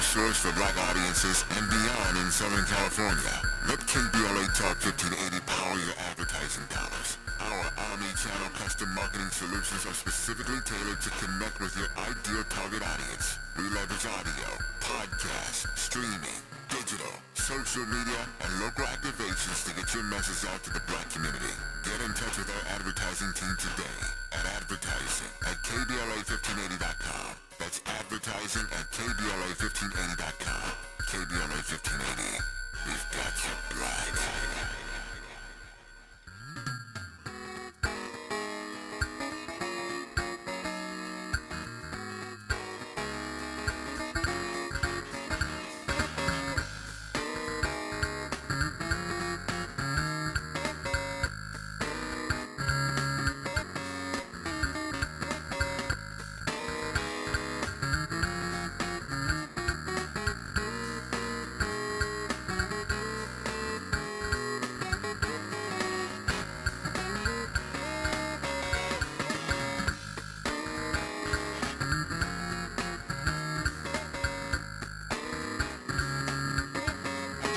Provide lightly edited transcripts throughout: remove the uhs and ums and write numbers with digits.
source for black audiences and beyond in Southern California. Let KBLA Talk 1580 power your advertising dollars. Our omni-channel custom marketing solutions are specifically tailored to connect with your ideal target audience. We leverage audio, podcasts, streaming, digital, social media, and local activations to get your message out to the black community. Get in touch with our advertising team today at advertising@KBLA1580.com. That's advertising at KBLA1580.com. KBLA 1580. We've got you blind.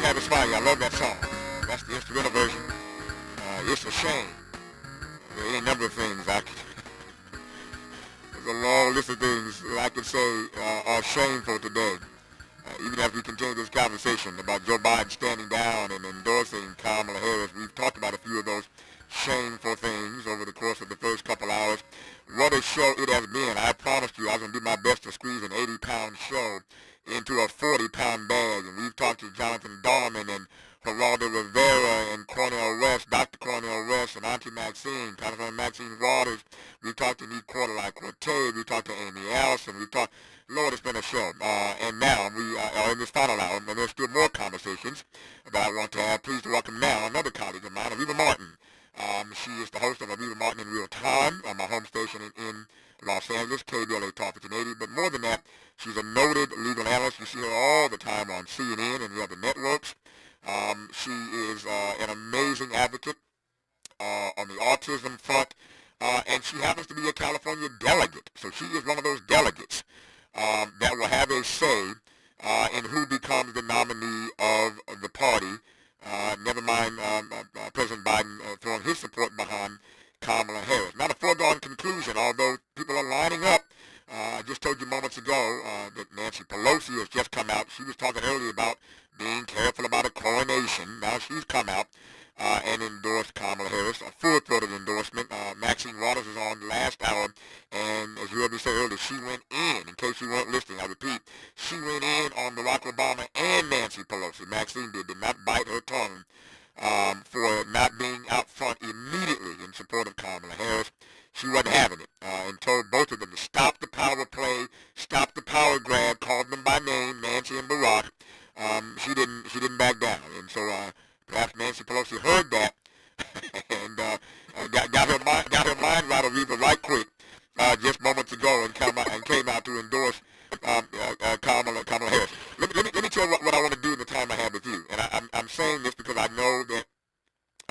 Tavis Smiley, I love that song. That's the instrumental version. It's a shame. There are a number of things there's a long list of things that I could say are shameful today. Even as we continue this conversation about Joe Biden standing down and endorsing Kamala Harris, we've talked about a few of those shameful things over the course of the first couple hours. What a show it has been. I promised you I was going to do my best to squeeze an 80-pound show into a 40-pound bag, and we've talked to Jonathan Dorman and Geraldo Rivera and Cornel West, Dr. Cornel West, and Auntie Maxine, Congresswoman Maxine Waters. We talked to Nick Cortez, we talked to Amy Allison, we talked, Lord, it's been a show. And now we are in this final hour, and there's still more conversations that I want to have. Pleased to welcome now another colleague of mine, Aviva Martin. She is the host of Aviva Martin in Real Time on my home station in Los Angeles, KBLA Talk 1580. But more than that, she's a noted legal analyst. You see her all the time on CNN and the other networks. She is an amazing advocate on the autism front, and she happens to be a California delegate. So she is one of those delegates that will have a say in who becomes the nominee of the party. Never mind President Biden throwing his support behind Kamala Harris. Not a foregone conclusion, although people are lining up. I just told you moments ago that Nancy Pelosi has just come out. She was talking earlier about being careful about a coronation. Now she's come out and endorsed Kamala Harris, a full-throated endorsement. Maxine Waters was on last hour, and as you heard me say earlier, she went in case you weren't listening, I repeat, she went in on Barack Obama and Nancy Pelosi. Maxine did not bite her tongue for not being out front immediately in support of Kamala Harris. She wasn't having it, and told both of them to stop the power play, stop the power grab, called them by name, Nancy and Barack. She didn't back down, and so perhaps Nancy Pelosi heard that and got her mind right of Aviva right quick just moments ago and came out to endorse Kamala Harris. Let me tell you what I want to do in the time I have with you, and I'm saying this because I know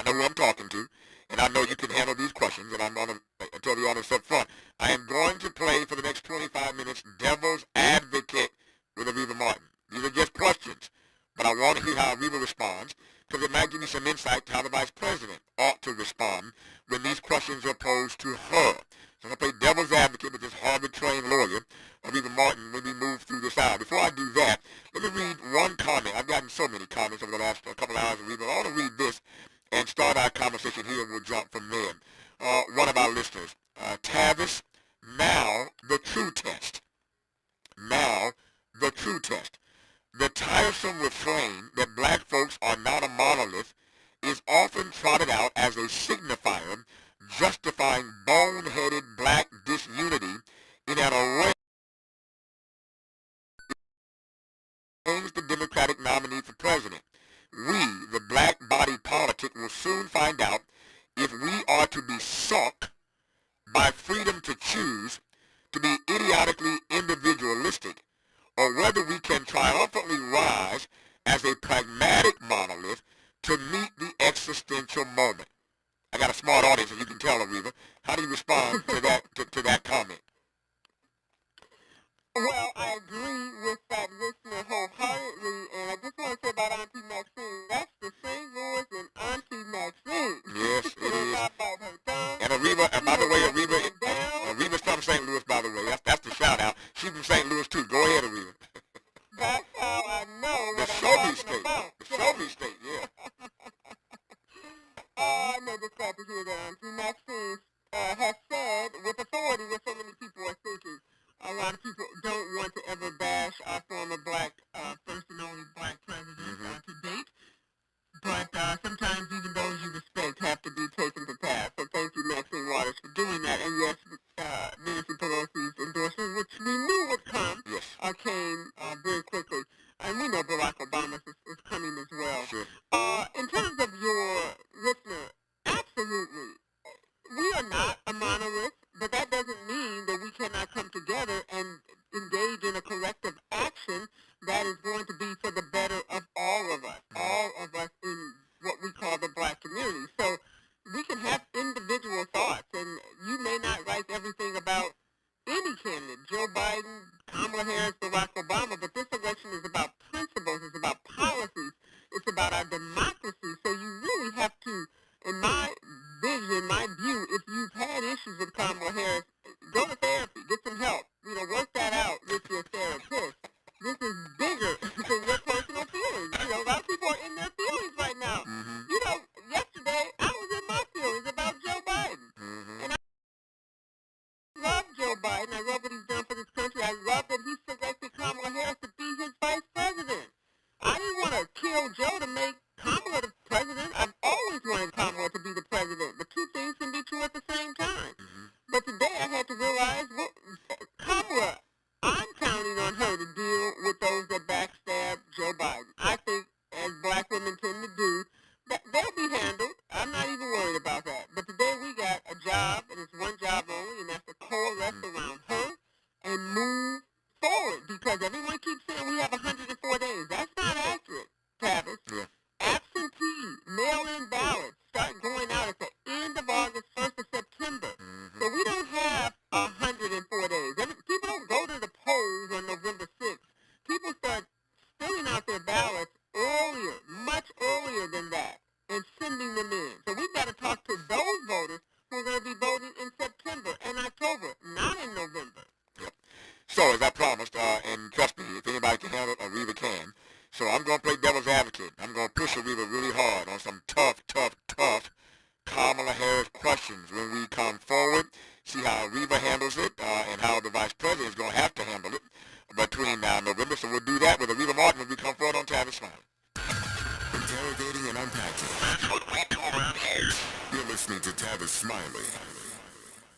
who I'm talking to, and I know you can handle these questions, and I'm going to tell the audience up front. I am going to play for the next 25 minutes devil's advocate with Aviva Martin. These are just questions, but I want to hear how Aviva responds, because it might give me some insight to how the vice president ought to respond when these questions are posed to her. So I'm going to play devil's advocate with this Harvard-trained lawyer, Aviva Martin, when we move through this hour. Before I do that, let me read one comment. I've gotten so many comments over the last couple of hours, Aviva. I want to read this and start our conversation here, and we'll jump from there. One of our listeners, Tavis, now the true test. Now the true test. The tiresome refrain that black folks are not a monolith is often trotted out as a signifier justifying boneheaded black disunity in an array against the Democratic nominee for president. We, the black body politic, will soon find out if we are to be sunk by freedom to choose to be idiotically individualistic, or whether we can triumphantly rise as a pragmatic monolith to meet the existential moment. I got a smart audience, as you can tell, Aviva. How do you respond to that comment? Well, I agree with that listener authority what so many people are thinking. A lot of people don't want to ever bash our former black, first and only black president to date. But sometimes even those you respect have to be taken to task. So thank you, Maxine Waters, for doing that. And yes, Nancy Pelosi's endorsement, which we knew would come, came very quickly. And we know Barack Obama is coming as well. Sure. In terms of your listener, absolutely. We are not a monolith, but that doesn't mean that we cannot come together and engage in a collective action that is going to be for the better of all of us in what we call the black community. So we can have individual thoughts, and you may not like everything about any candidate, Joe Biden, Kamala Harris, Barack Obama, but this election is about principles, it's about policies, it's about our democracy. So you really have to, in my vision, my view, if you've had issues with Kamala Harris, go to therapy, get some help, work that out with your therapist. This is bigger than your personal feelings. A lot of people are in their feelings right now. Yesterday, I was in my feelings about Joe Biden. And I love Joe Biden. I love what he's done for this country. I love that he selected Kamala Harris to be his vice president. I didn't want to kill Joe to make Kamala the president. I've always wanted Kamala to be the president. The two things can be true at the same time. But today I had to realize, Kamala, I'm counting on her to deal with those that backstab Joe Biden. I think, as black women tend to do, that they'll be handled. I'm not even worried about that. But today we got a job, and it's one job only, and that's to coalesce around her and move forward. Because everyone keeps saying we have 104 days. That's not accurate, Tavis. Absentee, mail-in ballots start going out at the end of August, 1st of September. So we don't have 104 days. People don't go to the polls on November 6th. People start filling out their ballots earlier, much earlier than that, and sending them in. So we've got to talk to those voters who are going to be voting in September and October, not in November. So, as I promised, and trust me, if anybody can handle it, Areva can. So I'm going to play devil's advocate. I'm going to push Areva really hard on some tough Kamala Harris questions when we come forward, see how Areva handles it, and how the vice president is going to have to handle it between now and November. So we'll do that with Areva Martin when we come forward on Tavis Smiley. Interrogating and unpacking. You're listening to Tavis Smiley.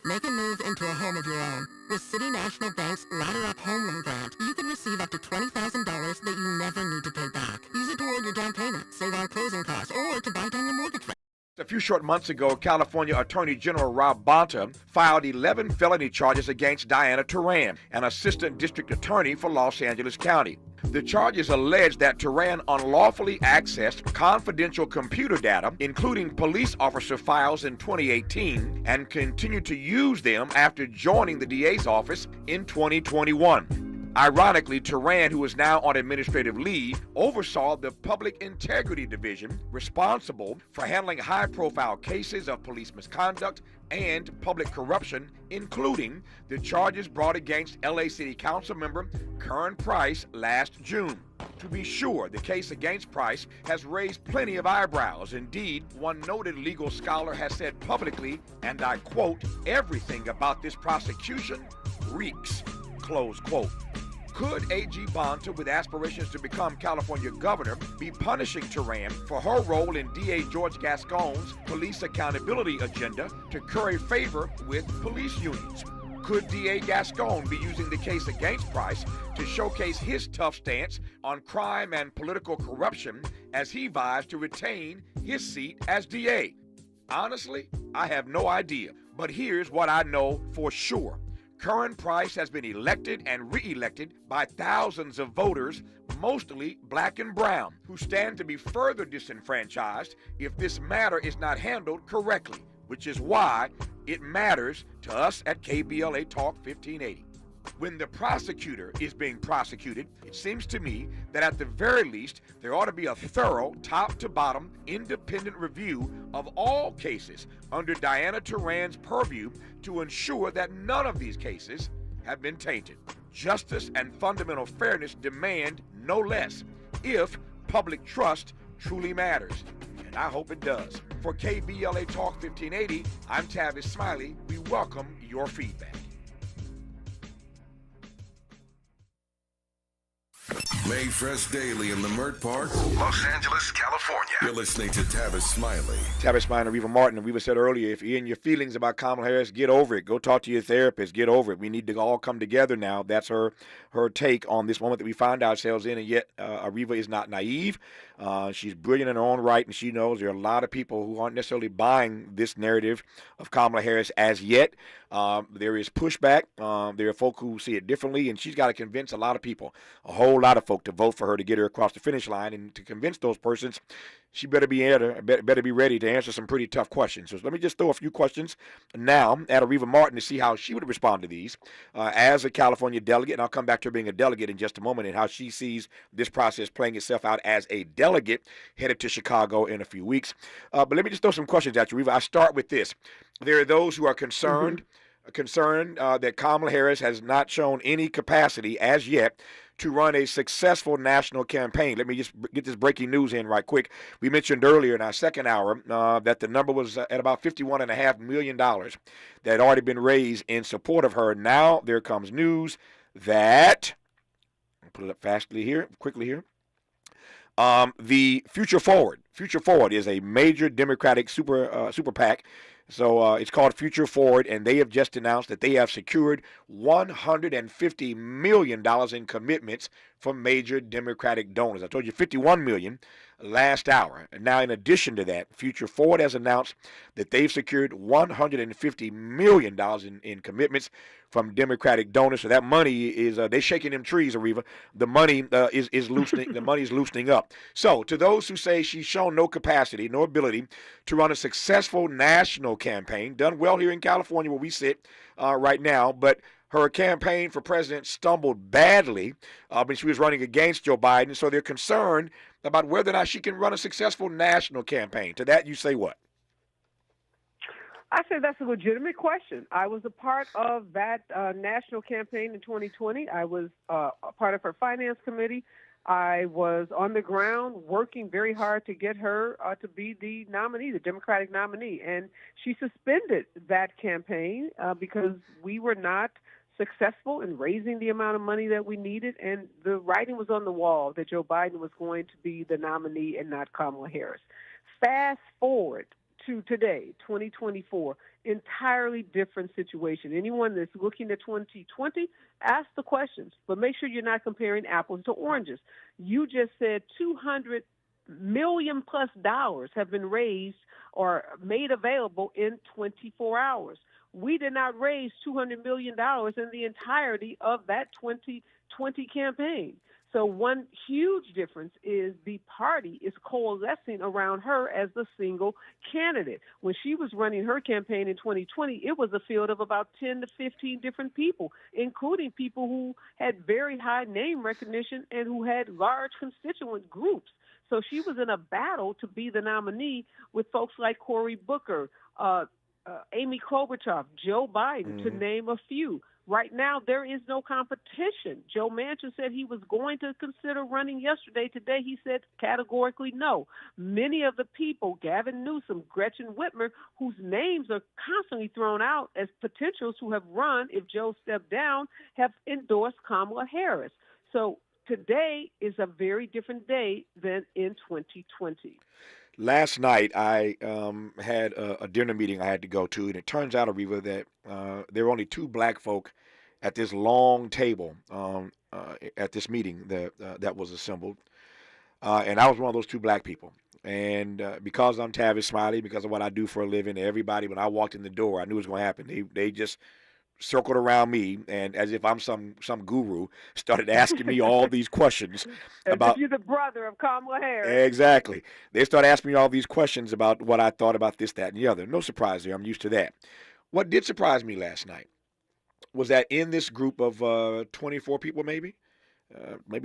Make a move into a home of your own. With City National Bank's Ladder Up Home Loan Grant, you can receive up to $20,000 that you never need to pay back. Use it toward your down payment, save on closing costs, or to buy down your mortgage rate. A few short months ago, California Attorney General Rob Bonta filed 11 felony charges against Diana Taran, an assistant district attorney for Los Angeles County. The charges allege that Taran unlawfully accessed confidential computer data, including police officer files in 2018, and continued to use them after joining the DA's office in 2021. Ironically, Taran, who is now on administrative leave, oversaw the Public Integrity Division, responsible for handling high-profile cases of police misconduct and public corruption, including the charges brought against LA City Council member Karen Price last June. To be sure, the case against Price has raised plenty of eyebrows. Indeed, one noted legal scholar has said publicly, and I quote, "Everything about this prosecution reeks," close quote. Could A.G. Bonta, with aspirations to become California governor, be punishing Taran for her role in D.A. George Gascon's police accountability agenda to curry favor with police unions? Could D.A. Gascon be using the case against Price to showcase his tough stance on crime and political corruption as he vies to retain his seat as DA? Honestly, I have no idea, but here's what I know for sure. Karen Price has been elected and re-elected by thousands of voters, mostly black and brown, who stand to be further disenfranchised if this matter is not handled correctly, which is why it matters to us at KBLA Talk 1580. When the prosecutor is being prosecuted, it seems to me that at the very least, there ought to be a thorough, top-to-bottom, independent review of all cases under Diana Taran's purview to ensure that none of these cases have been tainted. Justice and fundamental fairness demand no less if public trust truly matters, and I hope it does. For KBLA Talk 1580, I'm Tavis Smiley. We welcome your feedback. Mayfresh Daily in Leimert Park, Los Angeles, California. You're listening to Tavis Smiley. Tavis Smiley and Reva Martin. And Reva said earlier, if you're in your feelings about Kamala Harris, get over it. Go talk to your therapist. Get over it. We need to all come together now. That's her take on this moment that we find ourselves in. And yet, Reva is not naive. She's brilliant in her own right, and she knows there are a lot of people who aren't necessarily buying this narrative of Kamala Harris as yet. There is pushback. There are folk who see it differently, and she's got to convince a lot of people, a whole lot of folk, to vote for her to get her across the finish line. And to convince those persons, she better be ready to answer some pretty tough questions. So let me just throw a few questions now at Reva Martin to see how she would respond to these as a California delegate. And I'll come back to her being a delegate in just a moment and how she sees this process playing itself out as a delegate headed to Chicago in a few weeks. But let me just throw some questions at you, Reva. I start with this. There are those who are concerned that Kamala Harris has not shown any capacity as yet to run a successful national campaign. Let me just get this breaking news in right quick. We mentioned earlier in our second hour that the number was at about $51.5 million that had already been raised in support of her. Now there comes news that, I'll put it up quickly here. The Future Forward is a major Democratic super PAC. So it's called Future Forward, and they have just announced that they have secured $150 million in commitments from major Democratic donors. I told you $51 million last hour. And now, in addition to that, Future Forward has announced that they've secured $150 million in commitments from Democratic donors. So that money is they're shaking them trees, Areva. The money is loosening. The money is loosening up. So to those who say she's shown no capacity, no ability to run a successful national campaign, done well here in California where we sit right now, but her campaign for president stumbled badly when she was running against Joe Biden. So they're concerned about whether or not she can run a successful national campaign. To that, you say what? I say that's a legitimate question. I was a part of that national campaign in 2020. I was a part of her finance committee. I was on the ground working very hard to get her to be the nominee, the Democratic nominee. And she suspended that campaign because we were not successful in raising the amount of money that we needed. And the writing was on the wall that Joe Biden was going to be the nominee and not Kamala Harris. Fast forward to today, 2024, entirely different situation. Anyone that's looking at 2020, ask the questions, but make sure you're not comparing apples to oranges. You just said $200 million plus have been raised or made available in 24 hours. We did not raise $200 million in the entirety of that 2020 campaign. So one huge difference is the party is coalescing around her as the single candidate. When she was running her campaign in 2020, it was a field of about 10 to 15 different people, including people who had very high name recognition and who had large constituent groups. So she was in a battle to be the nominee with folks like Cory Booker, Amy Klobuchar, Joe Biden, to name a few. Right now, there is no competition. Joe Manchin said he was going to consider running yesterday. Today, he said categorically no. Many of the people, Gavin Newsom, Gretchen Whitmer, whose names are constantly thrown out as potentials who have run if Joe stepped down, have endorsed Kamala Harris. So today is a very different day than in 2020. Last night, I had a dinner meeting I had to go to, and it turns out, Areva, that there were only two black folk at this long table at this meeting that was assembled, and I was one of those two black people. And because I'm Tavis Smiley, because of what I do for a living, everybody, when I walked in the door, I knew it was going to happen. They just circled around me, and as if I'm some guru, started asking me all these questions about. You're the brother of Kamala Harris. Exactly. They started asking me all these questions about what I thought about this, that, and the other. No surprise there. I'm used to that. What did surprise me last night was that in this group of 24 people, maybe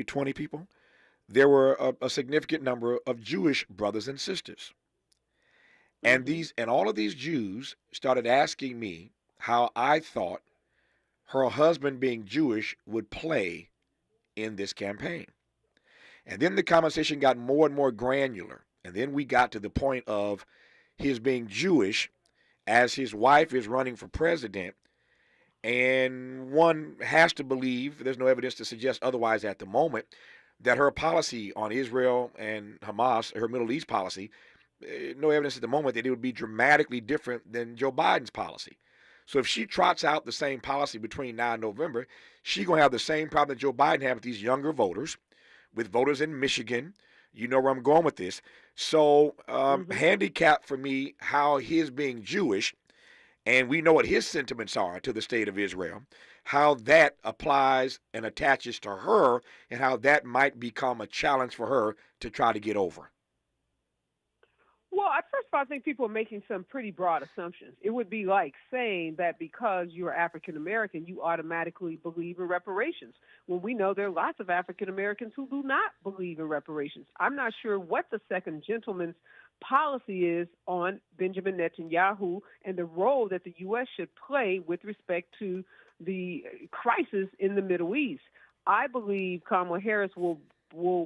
20 people, there were a significant number of Jewish brothers and sisters, and all of these Jews started asking me how I thought her husband being Jewish would play in this campaign. And then the conversation got more and more granular. And then we got to the point of his being Jewish as his wife is running for president. And one has to believe, there's no evidence to suggest otherwise at the moment, that her policy on Israel and Hamas, her Middle East policy, no evidence at the moment that it would be dramatically different than Joe Biden's policy. So if she trots out the same policy between now and November, she's going to have the same problem that Joe Biden had with these younger voters, with voters in Michigan. You know where I'm going with this. So handicap for me how his being Jewish, and we know what his sentiments are to the state of Israel, how that applies and attaches to her, and how that might become a challenge for her to try to get over. Well, first of all, I think people are making some pretty broad assumptions. It would be like saying that because you're African American, you automatically believe in reparations, when we know there are lots of African Americans who do not believe in reparations. I'm not sure what the second gentleman's policy is on Benjamin Netanyahu and the role that the U.S. should play with respect to the crisis in the Middle East. I believe Kamala Harris will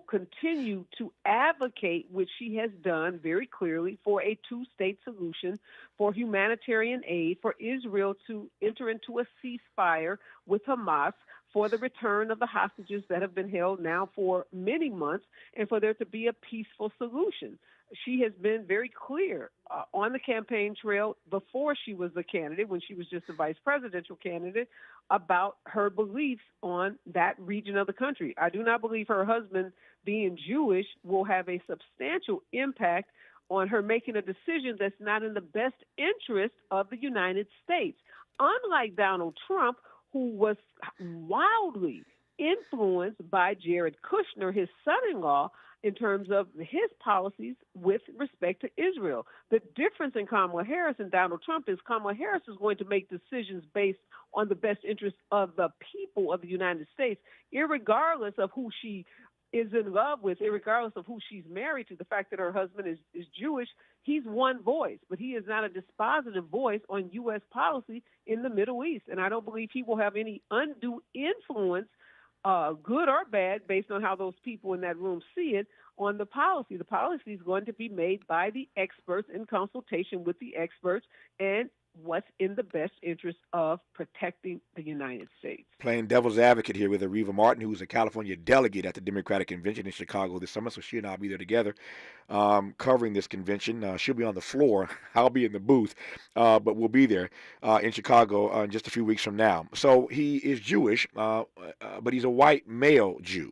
continue to advocate, which she has done very clearly, for a two-state solution, for humanitarian aid, for Israel to enter into a ceasefire with Hamas, for the return of the hostages that have been held now for many months, and for there to be a peaceful solution. She has been very clear on the campaign trail before she was the candidate, when she was just a vice presidential candidate, about her beliefs on that region of the country. I do not believe her husband being Jewish will have a substantial impact on her making a decision that's not in the best interest of the United States. Unlike Donald Trump, who was wildly influenced by Jared Kushner, his son-in-law, in terms of his policies with respect to Israel. The difference in Kamala Harris and Donald Trump is Kamala Harris is going to make decisions based on the best interest of the people of the United States, irregardless of who she is in love with, irregardless of who she's married to. The fact that her husband is Jewish, he's one voice, but he is not a dispositive voice on U.S. policy in the Middle East. And I don't believe he will have any undue influence, good or bad, based on how those people in that room see it, on the policy. The policy is going to be made by the experts in consultation with the experts, and what's in the best interest of protecting the United States. Playing devil's advocate here with Areva Martin, who's a California delegate at the Democratic Convention in Chicago this summer, so she and I will be there together covering this convention. She'll be on the floor. I'll be in the booth, but we'll be there in Chicago in just a few weeks from now. So he is Jewish, but he's a white male Jew.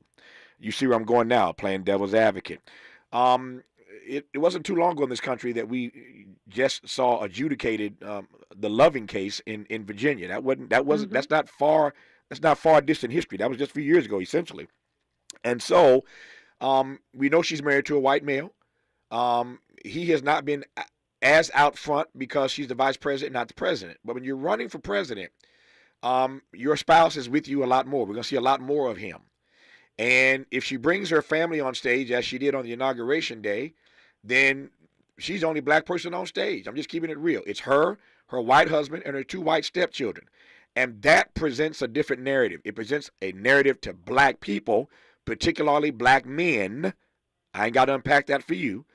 You see where I'm going now, playing devil's advocate. It wasn't too long ago in this country that we just saw adjudicated the Loving case in Virginia. That's not far distant history. That was just a few years ago, essentially. And so we know she's married to a white male. He has not been as out front because she's the vice president, not the president. But when you're running for president, your spouse is with you a lot more. We're going to see a lot more of him. And if she brings her family on stage, as she did on the inauguration day, then she's the only black person on stage. I'm just keeping it real. It's her white husband, and her two white stepchildren. And that presents a different narrative. It presents a narrative to black people, particularly black men. I ain't got to unpack that for you.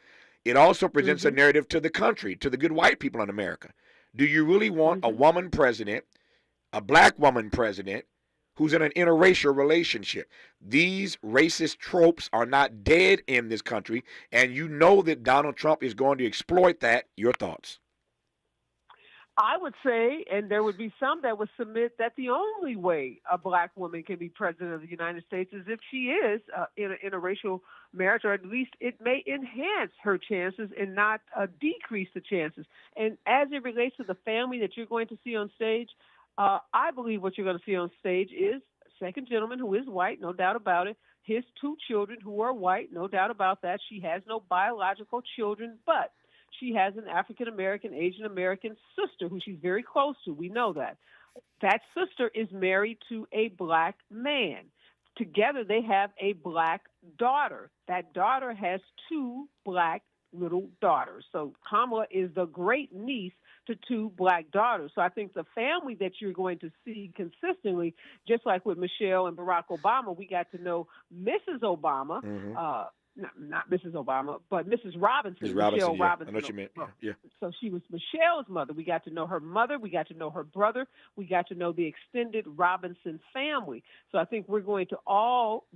It also presents a narrative to the country, to the good white people in America. Do you really want a woman president, a black woman president, who's in an interracial relationship? These racist tropes are not dead in this country, and you know that Donald Trump is going to exploit that. Your thoughts? I would say, and there would be some that would submit, that the only way a black woman can be president of the United States is if she is in an interracial marriage, or at least it may enhance her chances and not decrease the chances. And as it relates to the family that you're going to see on stage, I believe what you're going to see on stage is a second gentleman who is white, no doubt about it, his two children who are white, no doubt about that. She has no biological children, but she has an African-American, Asian-American sister who she's very close to. We know that. That sister is married to a black man. Together they have a black daughter. That daughter has two black little daughters. So Kamala is the great niece to two black daughters. So I think the family that you're going to see consistently, just like with Michelle and Barack Obama, we got to know Mrs. Obama, not Mrs. Obama, but Mrs. Robinson, Ms. Robinson, Michelle yeah. Robinson. I know what you meant. Yeah. So she was Michelle's mother. We got to know her mother. We got to know her brother. We got to know the extended Robinson family. So I think we're going to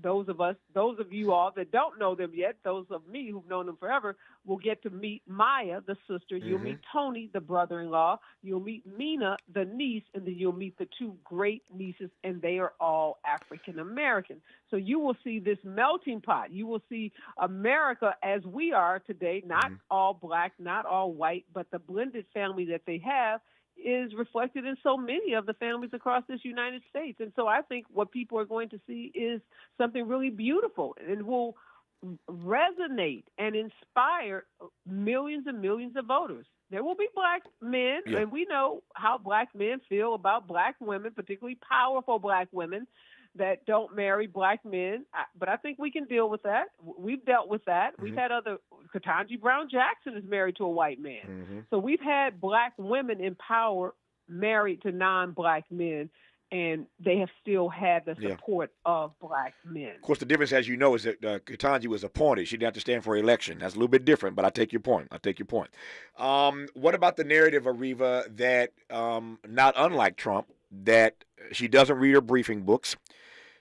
those of you all that don't know them yet, those of me who've known them forever, will get to meet Maya, the sister. You'll meet Tony, the brother-in-law. You'll meet Mina, the niece, and then you'll meet the two great nieces, and they are all African American. So you will see this melting pot. You will see America as we are today, not all black, not all white, but the blended family that they have is reflected in so many of the families across this United States. And so I think what people are going to see is something really beautiful and will resonate and inspire millions and millions of voters. There will be black men, and we know how black men feel about black women, particularly powerful black women that don't marry black men. But I think we can deal with that. We've dealt with that. We've had Ketanji Brown Jackson is married to a white man. So we've had black women in power married to non-black men, and they have still had the support of black men. Of course, the difference, as you know, is that Ketanji was appointed. She didn't have to stand for election. That's a little bit different, but I take your point. What about the narrative, Ariva, that not unlike Trump, that she doesn't read her briefing books?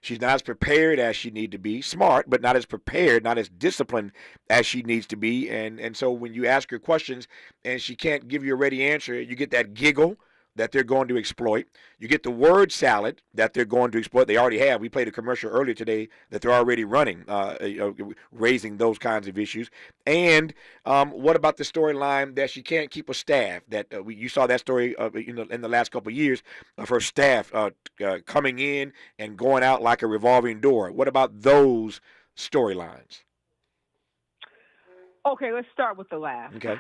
She's not as prepared as she needs to be. Smart, but not as prepared, not as disciplined as she needs to be. And so when you ask her questions and she can't give you a ready answer, you get that giggle that they're going to exploit. You get the word salad that they're going to exploit. They already have. We played a commercial earlier today that they're already running, raising those kinds of issues. And what about the storyline that she can't keep a staff? That you saw that story in the last couple of years of her staff coming in and going out like a revolving door. What about those storylines? Okay, let's start with the laugh. Okay.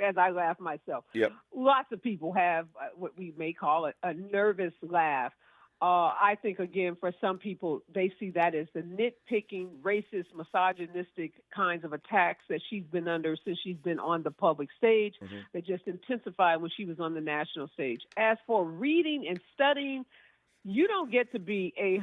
As I laugh myself. Yep. Lots of people have what we may call a nervous laugh. I think, again, for some people, they see that as the nitpicking, racist, misogynistic kinds of attacks that she's been under since she's been on the public stage. That just intensified when she was on the national stage. As for reading and studying, you don't get to be a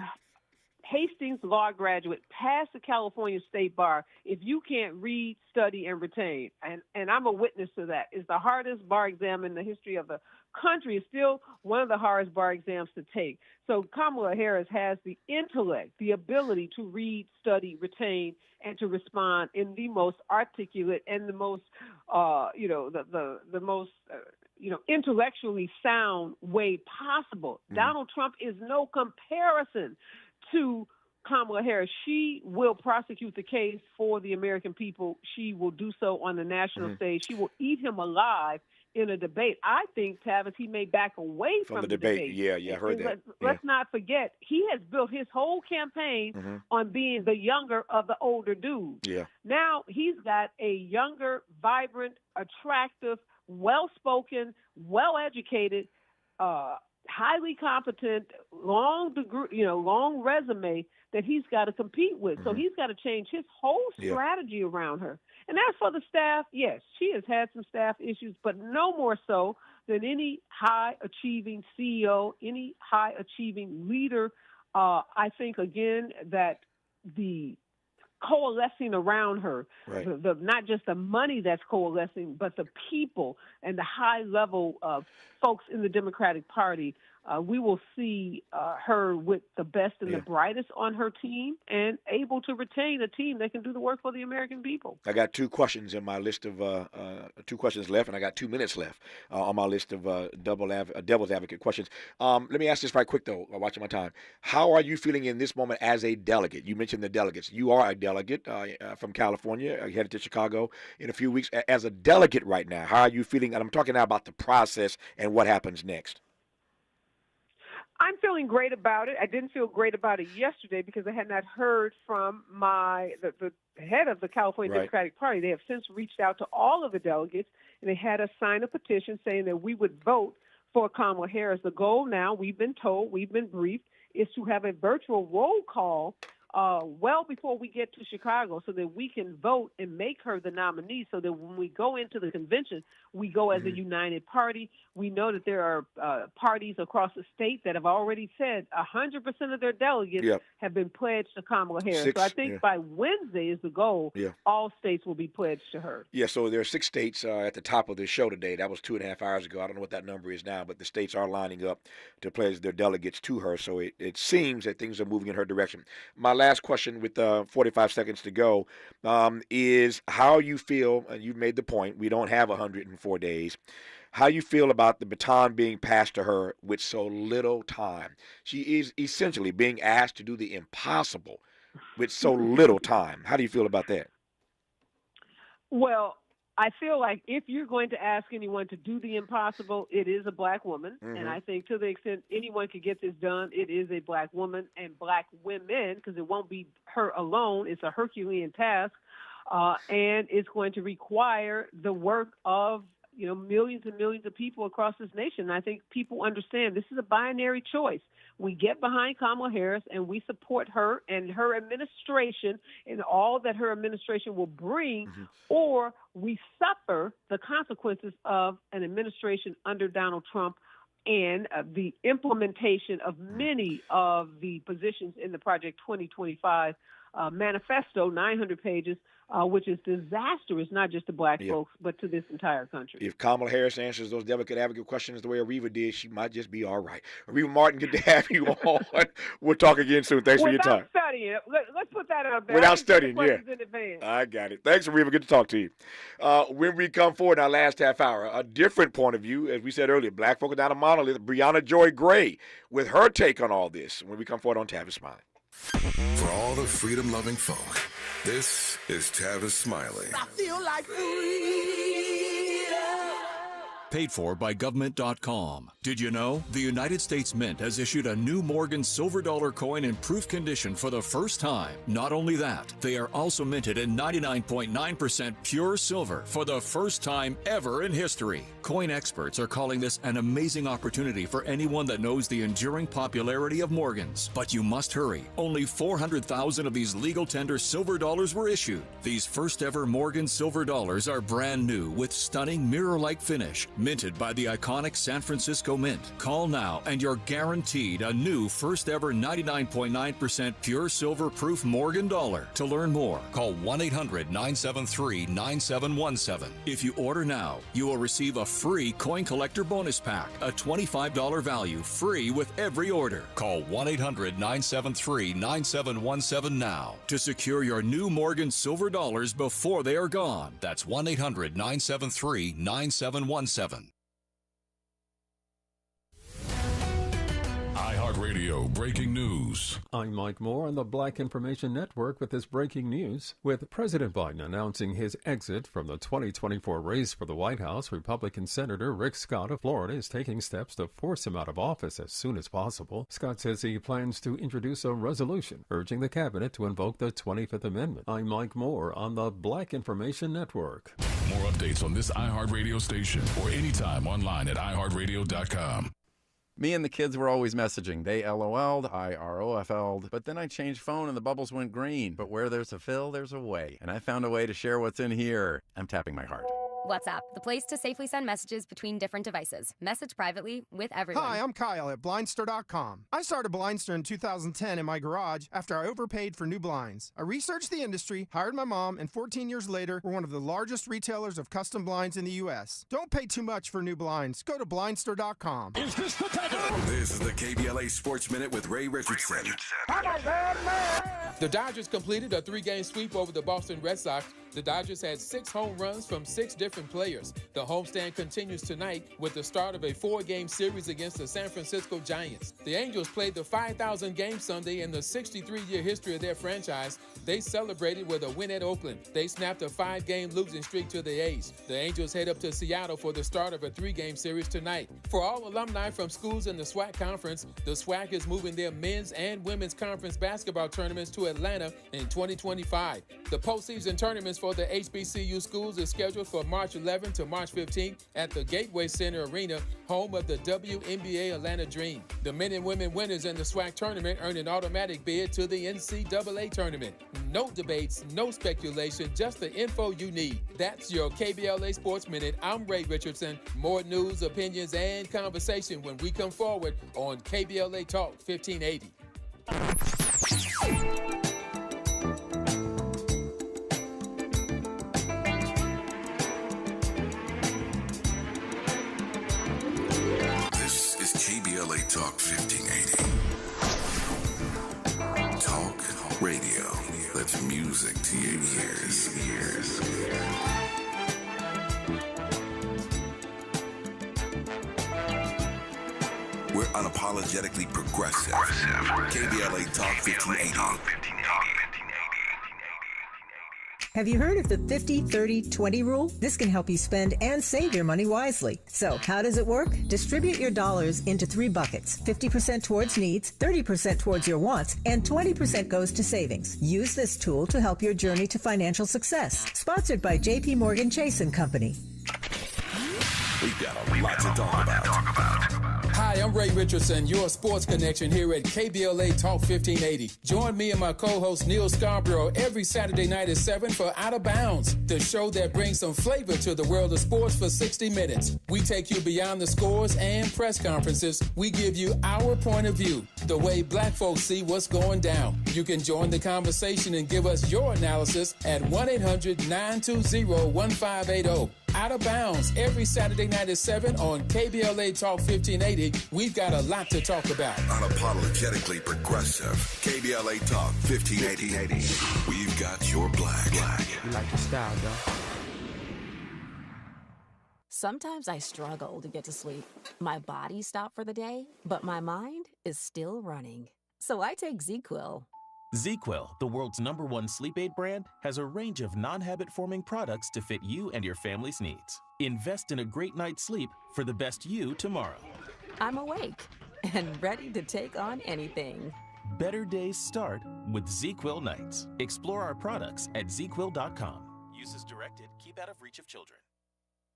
Hastings law graduate, pass the California State Bar if you can't read, study, and retain. And I'm a witness to that. It's the hardest bar exam in the history of the country. It's still one of the hardest bar exams to take. So Kamala Harris has the intellect, the ability to read, study, retain, and to respond in the most articulate and the most, the most intellectually sound way possible. Donald Trump is no comparison to Kamala Harris. She will prosecute the case for the American people. She will do so on the national stage. She will eat him alive in a debate. I think, Tavis, he may back away from the debate. Yeah, I heard that. Let's not forget, he has built his whole campaign on being the younger of the older dudes. Yeah. Now he's got a younger, vibrant, attractive, well-spoken, well-educated, highly competent, long resume that he's got to compete with. So he's got to change his whole strategy around her. And as for the staff, yes, she has had some staff issues, but no more so than any high-achieving CEO, any high-achieving leader. I think, again, that the coalescing around her, the not just the money that's coalescing, but the people and the high level of folks in the Democratic Party, we will see her with the best and the brightest on her team and able to retain a team that can do the work for the American people. I got two questions in my list of 2 questions left, and I got 2 minutes left on my list of devil's advocate questions. Let me ask this right quick, though, watching my time. How are you feeling in this moment as a delegate? You mentioned the delegates. You are a delegate from California, headed to Chicago in a few weeks. As a delegate right now, how are you feeling? And I'm talking now about the process and what happens next. I'm feeling great about it. I didn't feel great about it yesterday because I had not heard from the head of the California Democratic Party. They have since reached out to all of the delegates, and they had us sign a petition saying that we would vote for Kamala Harris. The goal now, we've been told, we've been briefed, is to have a virtual roll call well before we get to Chicago so that we can vote and make her the nominee so that when we go into the convention, we go as a united party. We know that there are parties across the state that have already said 100% of their delegates have been pledged to Kamala Harris. So I think by Wednesday is the goal. All states will be pledged to her. Yeah, so there are 6 states at the top of this show today. That was 2.5 hours ago. I don't know what that number is now, but the states are lining up to pledge their delegates to her. So it seems that things are moving in her direction. My last question with 45 seconds to go is how you feel, and you've made the point, we don't have 104 days. How you feel about the baton being passed to her with so little time? She is essentially being asked to do the impossible with so little time. How do you feel about that? Well, I feel like if you're going to ask anyone to do the impossible, it is a black woman. And I think to the extent anyone could get this done, it is a black woman and black women, because it won't be her alone. It's a Herculean task. And it's going to require the work of millions and millions of people across this nation. And I think people understand this is a binary choice. We get behind Kamala Harris and we support her and her administration and all that her administration will bring, or we suffer the consequences of an administration under Donald Trump and the implementation of many of the positions in the Project 2025 manifesto, 900 pages, which is disastrous, not just to black folks, but to this entire country. If Kamala Harris answers those delicate advocate questions the way Areva did, she might just be all right. Areva Martin, good to have you on. We'll talk again soon. Thanks for your time. Without studying. Let's put that out there. Without studying, in advance. I got it. Thanks, Areva. Good to talk to you. When we come forward in our last half hour, a different point of view, as we said earlier, black folk are not a monolith. Brianna Joy Gray with her take on all this when we come forward on Tavis Smiley. For all the freedom-loving folk, this is Tavis Smiley. I feel like paid for by government.com. Did you know the United States Mint has issued a new Morgan silver dollar coin in proof condition for the first time? Not only that, they are also minted in 99.9% pure silver for the first time ever in history. Coin experts are calling this an amazing opportunity for anyone that knows the enduring popularity of Morgans. But you must hurry. Only 400,000 of these legal tender silver dollars were issued. These first ever Morgan silver dollars are brand new with stunning mirror-like finish, minted by the iconic San Francisco Mint. Call now and you're guaranteed a new first ever 99.9% pure silver proof Morgan dollar. To learn more, call 1-800-973-9717. If you order now, you will receive a free coin collector bonus pack, a $25 value, free with every order. Call 1-800-973-9717 now to secure your new Morgan silver dollars before they are gone. That's 1-800-973-9717. iHeartRadio breaking news. I'm Mike Moore on the Black Information Network with this breaking news. With President Biden announcing his exit from the 2024 race for the White House, Republican Senator Rick Scott of Florida is taking steps to force him out of office as soon as possible. Scott says he plans to introduce a resolution urging the cabinet to invoke the 25th Amendment. I'm Mike Moore on the Black Information Network. More updates on this iHeartRadio station or anytime online at iHeartRadio.com. Me and the kids were always messaging. They LOL'd, I ROFL'd, but then I changed phone and the bubbles went green. But where there's a fill, there's a way. And I found a way to share what's in here. I'm tapping my heart. WhatsApp, the place to safely send messages between different devices. Message privately with everyone. Hi, I'm Kyle at Blindster.com. I started Blindster in 2010 in my garage after I overpaid for new blinds. I researched the industry, hired my mom, and 14 years later, we're one of the largest retailers of custom blinds in the U.S. Don't pay too much for new blinds. Go to Blindster.com. Is this the time? This is the KBLA Sports Minute with Ray Richardson. The Dodgers completed a 3-game sweep over the Boston Red Sox. The Dodgers had 6 home runs from 6 different players. The homestand continues tonight with the start of a 4-game series against the San Francisco Giants. The Angels played the 5,000th game Sunday in the 63-year history of their franchise. They celebrated with a win at Oakland. They snapped a 5-game losing streak to the A's. The Angels head up to Seattle for the start of a 3-game series tonight. For all alumni from schools in the SWAC Conference, the SWAC is moving their men's and women's conference basketball tournaments to Atlanta in 2025. The postseason tournaments for the HBCU schools is scheduled for March 11th to March 15th at the Gateway Center Arena, home of the WNBA Atlanta Dream. The men and women winners in the SWAC tournament earn an automatic bid to the NCAA tournament. No debates, no speculation, just the info you need. That's your KBLA Sports Minute. I'm Ray Richardson. More news, opinions, and conversation when we come forward on KBLA Talk 1580. This is KBLA Talk 1580. Talk radio. That's music to your ears. We're unapologetically progressive. KBLA Talk 1580. Have you heard of the 50-30-20 rule? This can help you spend and save your money wisely. So, how does it work? Distribute your dollars into 3 buckets. 50% towards needs, 30% towards your wants, and 20% goes to savings. Use this tool to help your journey to financial success. Sponsored by J.P. Morgan Chase & Company. We've got a lot to talk about. Hi, I'm Ray Richardson, your sports connection here at KBLA Talk 1580. Join me and my co-host Neil Scarborough every Saturday night at 7 for Out of Bounds, the show that brings some flavor to the world of sports for 60 minutes. We take you beyond the scores and press conferences. We give you our point of view, the way black folks see what's going down. You can join the conversation and give us your analysis at 1-800-920-1580. Out of Bounds every Saturday night at 7 on KBLA Talk 1580. We've got a lot to talk about. Unapologetically progressive. KBLA Talk 1580. We've got your black. You like your style, though. Sometimes I struggle to get to sleep. My body stopped for the day, but my mind is still running. So I take ZQuil. ZQuil, the world's #1 sleep aid brand, has a range of non-habit-forming products to fit you and your family's needs. Invest in a great night's sleep for the best you tomorrow. I'm awake and ready to take on anything. Better days start with ZQuil nights. Explore our products at ZQuil.com. Use as directed. Keep out of reach of children.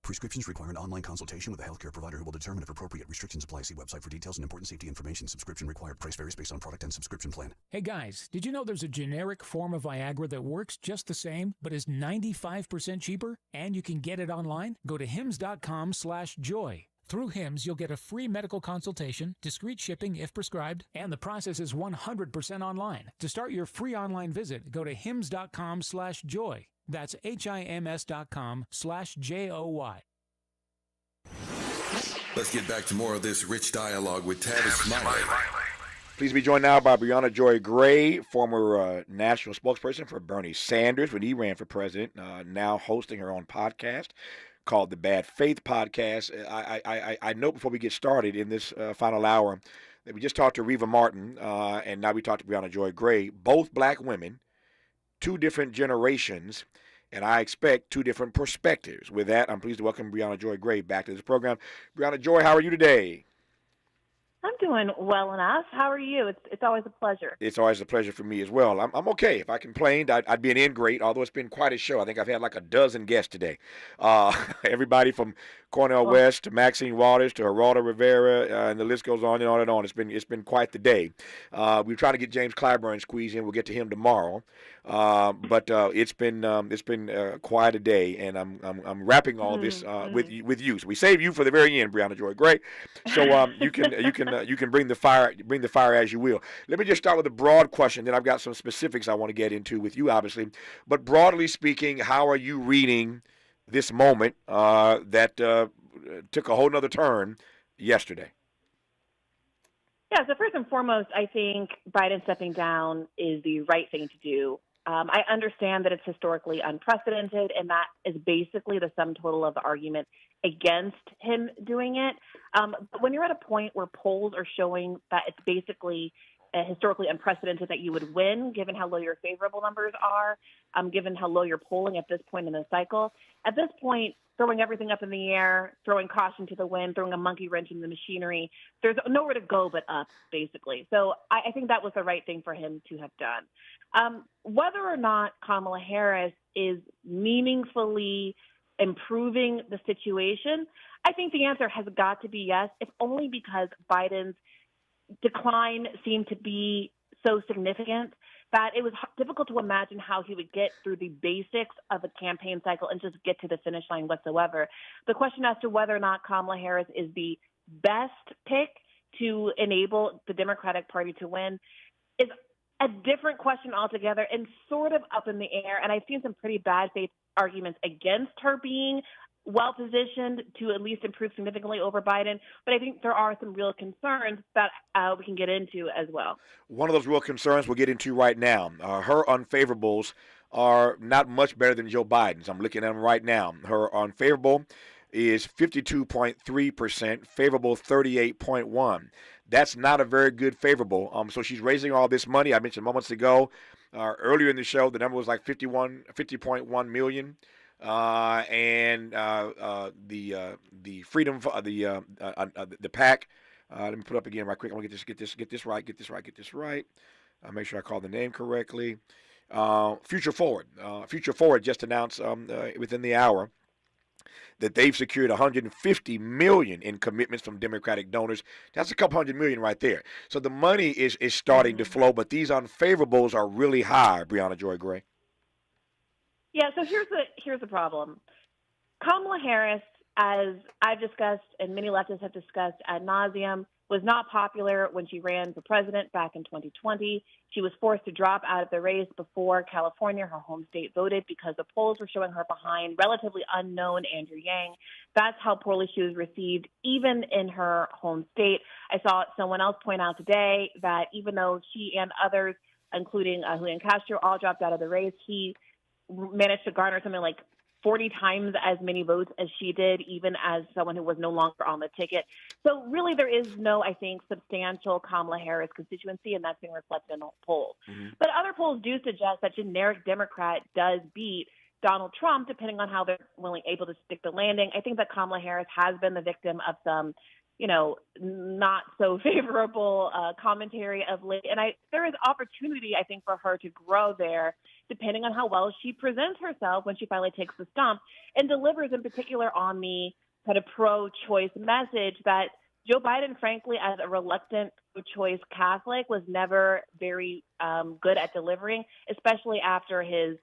Prescriptions require an online consultation with a healthcare provider who will determine if appropriate. Restrictions apply. See website for details and important safety information. Subscription required. Price varies based on product and subscription plan. Hey guys, did you know there's a generic form of Viagra that works just the same, but is 95% cheaper? And you can get it online? Go to hims.com/joy. Through HIMS, you'll get a free medical consultation, discreet shipping if prescribed, and the process is 100% online. To start your free online visit, go to hims.com/joy. That's HIMS.com/JOY. Let's get back to more of this rich dialogue with Tavis Smiley. Please be joined now by Brianna Joy Gray, former national spokesperson for Bernie Sanders when he ran for president, now hosting her own podcast called the Bad Faith Podcast. I know before we get started in this final hour that we just talked to Reva Martin, and now we talked to Brianna Joy Gray, both black women, 2 different generations, and I expect 2 different perspectives. With that, I'm pleased to welcome Brianna Joy Gray back to this program. Brianna Joy, how are you today? I'm doing well enough. How are you? It's always a pleasure. It's always a pleasure for me as well. I'm okay. If I complained, I'd be an ingrate, although it's been quite a show. I think I've had like a dozen guests today. Everybody from Cornel West to Maxine Waters to Geraldo Rivera, and the list goes on and on and on. It's been quite the day. We're trying to get James Clyburn squeezed in. We'll get to him tomorrow. But it's been quite a day, and I'm wrapping all this with you. So we save you for the very end, Brianna Joy Gray. So you can bring the fire as you will. Let me just start with a broad question. Then I've got some specifics I want to get into with you, obviously. But broadly speaking, how are you reading this moment that took a whole nother turn yesterday? Yeah, so first and foremost, I think Biden stepping down is the right thing to do. I understand that it's historically unprecedented, and that is basically the sum total of the argument against him doing it. But when you're at a point where polls are showing that it's basically historically unprecedented that you would win, given how low your favorable numbers are, given how low you're polling at this point in the cycle. At this point, throwing everything up in the air, throwing caution to the wind, throwing a monkey wrench in the machinery, there's nowhere to go but up, basically. So I think that was the right thing for him to have done. Whether or not Kamala Harris is meaningfully improving the situation, I think the answer has got to be yes, if only because Biden's decline seemed to be so significant that it was difficult to imagine how he would get through the basics of a campaign cycle and just get to the finish line whatsoever. The question as to whether or not Kamala Harris is the best pick to enable the Democratic Party to win is a different question altogether and sort of up in the air. And I've seen some pretty bad faith arguments against her being well-positioned to at least improve significantly over Biden. But I think there are some real concerns that we can get into as well. One of those real concerns we'll get into right now. Her unfavorables are not much better than Joe Biden's. I'm looking at them right now. Her unfavorable is 52.3%, favorable 38.1%. That's not a very good favorable. So she's raising all this money. I mentioned moments ago, earlier in the show, the number was like 50.1 million. And the freedom, the PAC. Let me put it up again right quick. I'm gonna get this right. Make sure I call the name correctly. Future Forward just announced within the hour that they've secured $150 million in commitments from Democratic donors. That's a couple $100 million right there. So the money is starting to flow, but these unfavorables are really high, Brianna Joy Gray. Yeah, so here's the problem. Kamala Harris, as I've discussed and many leftists have discussed ad nauseum, was not popular when she ran for president back in 2020. She was forced to drop out of the race before California, her home state, voted because the polls were showing her behind relatively unknown Andrew Yang. That's how poorly she was received, even in her home state. I saw someone else point out today that even though she and others, including Julian Castro, all dropped out of the race, he managed to garner something like 40 times as many votes as she did, even as someone who was no longer on the ticket. So really there is no, I think, substantial Kamala Harris constituency, and that's being reflected in the polls. Mm-hmm. But other polls do suggest that generic Democrat does beat Donald Trump, depending on how they're able to stick the landing. I think that Kamala Harris has been the victim of some, not so favorable commentary of late. And there is opportunity, I think, for her to grow there, depending on how well she presents herself when she finally takes the stump and delivers in particular on the kind of pro-choice message that Joe Biden, frankly, as a reluctant pro-choice Catholic, was never very good at delivering, especially after his,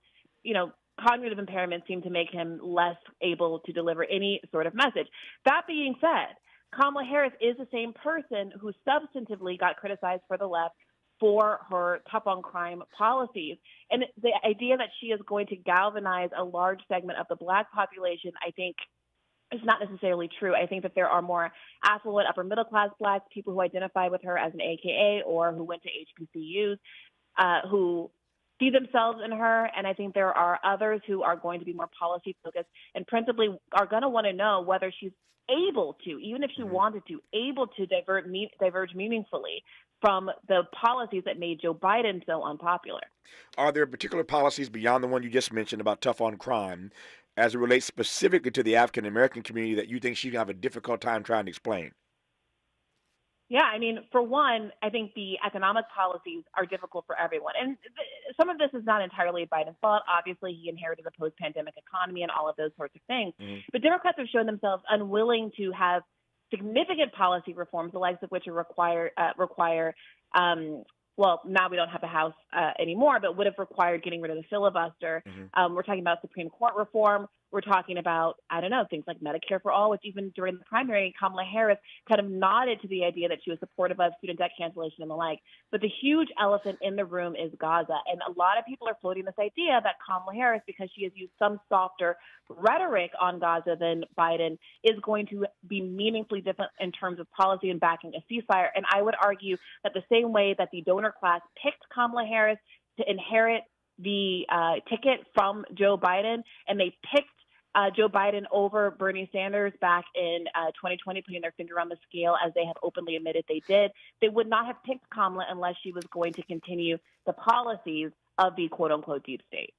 cognitive impairment seemed to make him less able to deliver any sort of message. That being said, Kamala Harris is the same person who substantively got criticized for the left for her tough-on-crime policies. And the idea that she is going to galvanize a large segment of the black population, I think, is not necessarily true. I think that there are more affluent, upper-middle-class blacks, people who identify with her as an AKA or who went to HBCUs, who see themselves in her. And I think there are others who are going to be more policy-focused and principally are going to want to know whether she's able to, even if she wanted to, able to diverge meaningfully from the policies that made Joe Biden so unpopular. Are there particular policies beyond the one you just mentioned about tough on crime as it relates specifically to the African-American community that you think she's going to have a difficult time trying to explain? Yeah, I mean, for one, I think the economic policies are difficult for everyone. And some of this is not entirely Biden's fault. Obviously, he inherited a post-pandemic economy and all of those sorts of things. Mm-hmm. But Democrats have shown themselves unwilling to have significant policy reforms, the likes of which require well, now we don't have the House anymore, but would have required getting rid of the filibuster. Mm-hmm. We're talking about Supreme Court reform. We're talking about, things like Medicare for all, which even during the primary, Kamala Harris kind of nodded to the idea that she was supportive of student debt cancellation and the like. But the huge elephant in the room is Gaza. And a lot of people are floating this idea that Kamala Harris, because she has used some softer rhetoric on Gaza than Biden, is going to be meaningfully different in terms of policy and backing a ceasefire. And I would argue that the same way that the donor class picked Kamala Harris to inherit the ticket from Joe Biden, and they picked Joe Biden over Bernie Sanders back in 2020, putting their finger on the scale as they have openly admitted they did. They would not have picked Kamala unless she was going to continue the policies of the quote-unquote deep state.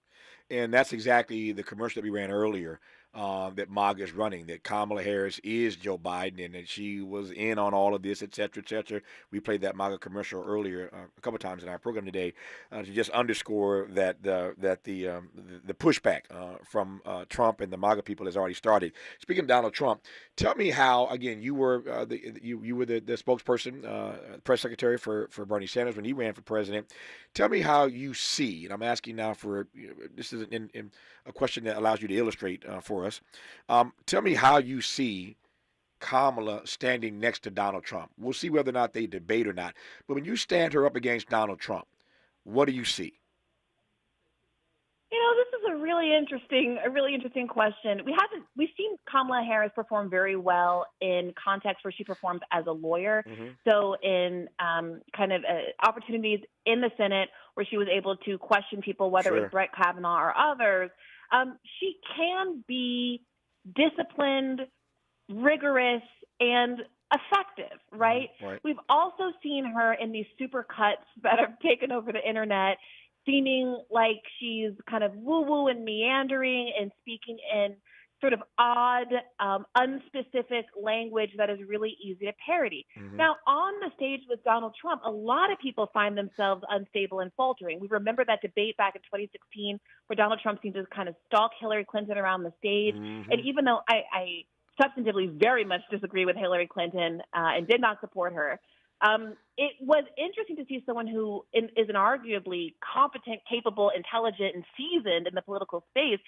And that's exactly the commercial that we ran earlier that MAGA is running, that Kamala Harris is Joe Biden and that she was in on all of this, et cetera, et cetera. We played that MAGA commercial earlier a couple of times in our program today to just underscore that the pushback from Trump and the MAGA people has already started. Speaking of Donald Trump, tell me how, again, you were the spokesperson, press secretary for Bernie Sanders when he ran for president. Tell me how you see, and I'm asking now for, this is in a question that allows you to illustrate for us. Tell me how you see Kamala standing next to Donald Trump. We'll see whether or not they debate or not. But when you stand her up against Donald Trump, what do you see? You know, this is a really interesting question. We've seen Kamala Harris perform very well in contexts where she performs as a lawyer. Mm-hmm. So in opportunities in the Senate where she was able to question people, whether it was Brett Kavanaugh or others, she can be disciplined, rigorous, and effective, right? Right? We've also seen her in these supercuts that have taken over the internet, seeming like she's kind of woo-woo and meandering and speaking in sort of odd, unspecific language that is really easy to parody. Mm-hmm. Now, on the stage with Donald Trump, a lot of people find themselves unstable and faltering. We remember that debate back in 2016 where Donald Trump seemed to kind of stalk Hillary Clinton around the stage. Mm-hmm. And even though I substantively very much disagree with Hillary Clinton and did not support her, it was interesting to see someone who is an arguably competent, capable, intelligent, and seasoned in the political space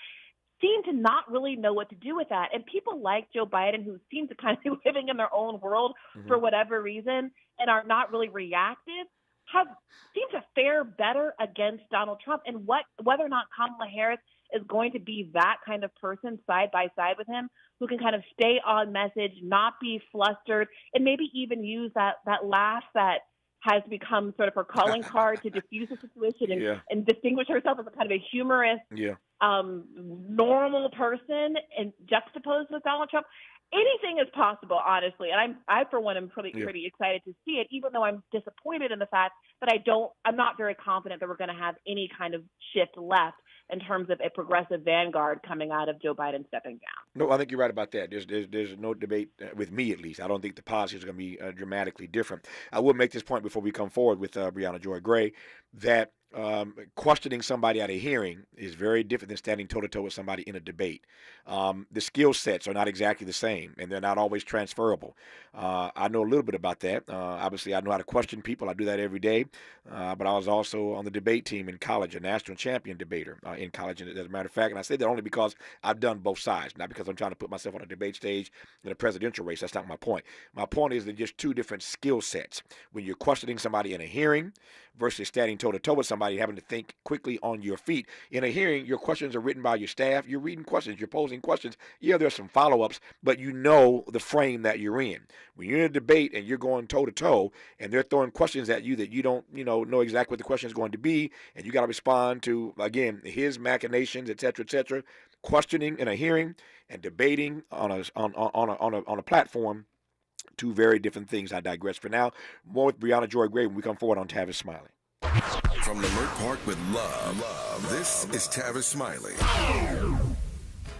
seem to not really know what to do with that. And people like Joe Biden, who seem to kind of be living in their own world for whatever reason and are not really reactive, seem to fare better against Donald Trump. And whether or not Kamala Harris is going to be that kind of person side by side with him who can kind of stay on message, not be flustered, and maybe even use that laugh that has become sort of her calling card to diffuse the situation and distinguish herself as a kind of a humorous, normal person and juxtaposed with Donald Trump. Anything is possible, honestly, and I for one am pretty excited to see it. Even though I'm disappointed in the fact that I'm not very confident that we're going to have any kind of shift left in terms of a progressive vanguard coming out of Joe Biden stepping down. No, I think you're right about that. There's no debate with me, at least. I don't think the policies are going to be dramatically different. I will make this point before we come forward with Breonna Joy Gray that questioning somebody at a hearing is very different than standing toe-to-toe with somebody in a debate. The skill sets are not exactly the same, and they're not always transferable. I know a little bit about that. Obviously, I know how to question people. I do that every day. But I was also on the debate team in college, a national champion debater in college, as a matter of fact. And I say that only because I've done both sides, not because I'm trying to put myself on a debate stage in a presidential race. That's not my point. My point is that just two different skill sets. When you're questioning somebody in a hearing versus standing toe-to-toe with somebody, having to think quickly on your feet. In a hearing, your questions are written by your staff. You're reading questions. You're posing questions. Yeah, there's some follow-ups, but you know the frame that you're in. When you're in a debate and you're going toe-to-toe and they're throwing questions at you that you don't, know exactly what the question is going to be, and you got to respond to, again, his machinations, et cetera, questioning in a hearing and debating on a platform. Two very different things. I digress for now. More with Breonna Joy Gray when we come forward on Tavis Smiley. From Leimert Park with love, this is Tavis Smiley.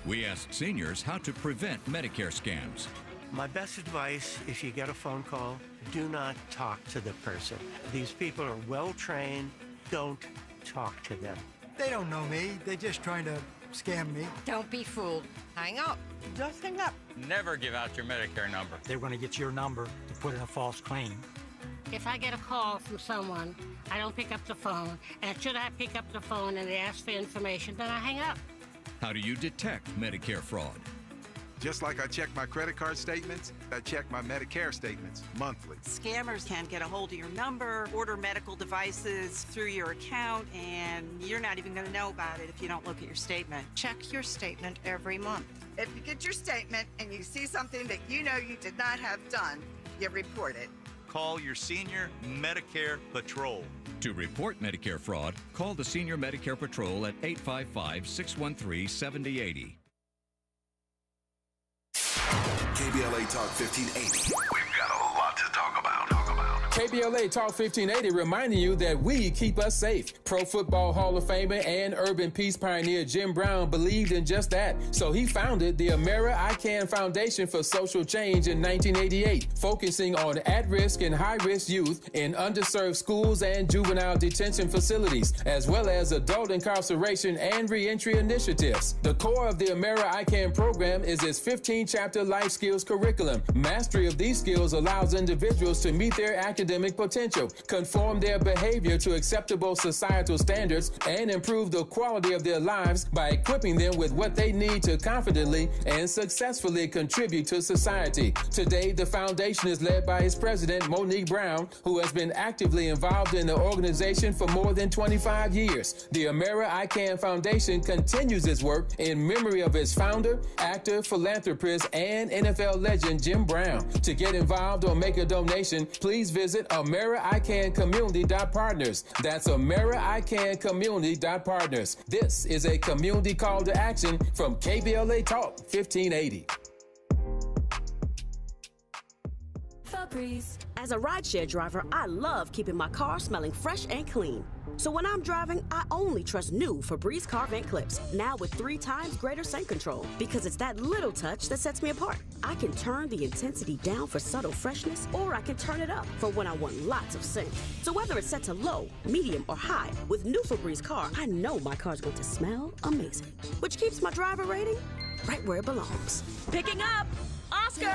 We asked seniors how to prevent Medicare scams. My best advice, if you get a phone call, do not talk to the person. These people are well-trained. Don't talk to them. They don't know me. They're just trying to scam me. Don't be fooled. Hang up. Just hang up. Never give out your Medicare number. They're going to get your number to put in a false claim. If I get a call from someone, I don't pick up the phone, and should I pick up the phone and they ask for information, then I hang up. How do you detect Medicare fraud? Just like I check my credit card statements, I check my Medicare statements monthly. Scammers can get a hold of your number, order medical devices through your account, and you're not even going to know about it if you don't look at your statement. Check your statement every month. If you get your statement and you see something that you know you did not have done, you report it. Call your Senior Medicare Patrol. To report Medicare fraud, call the Senior Medicare Patrol at 855-613-7080. KBLA Talk 1580. We've got a lot to talk about. KBLA Talk 1580 reminding you that we keep us safe. Pro Football Hall of Famer and urban peace pioneer Jim Brown believed in just that. So he founded the Amera I Can Foundation for Social Change in 1988, focusing on at-risk and high-risk youth in underserved schools and juvenile detention facilities, as well as adult incarceration and reentry initiatives. The core of the Amera I Can program is its 15-chapter life skills curriculum. Mastery of these skills allows individuals to meet their academic potential, conform their behavior to acceptable societal standards, and improve the quality of their lives by equipping them with what they need to confidently and successfully contribute to society. Today, the foundation is led by its president, Monique Brown, who has been actively involved in the organization for more than 25 years. The Amera I Can Foundation continues its work in memory of its founder, actor, philanthropist, and NFL legend Jim Brown. To get involved or make a donation, please visit AmeriCanCommunity.partners. That's AmeriCanCommunity.partners. This is a community call to action from KBLA Talk 1580. As a rideshare driver, I love keeping my car smelling fresh and clean. So when I'm driving, I only trust new Febreze car vent clips, now with 3 times greater scent control, because it's that little touch that sets me apart. I can turn the intensity down for subtle freshness, or I can turn it up for when I want lots of scent. So whether it's set to low, medium, or high, with new Febreze car, I know my car's going to smell amazing, which keeps my driver rating right where it belongs. Picking up, Oscar!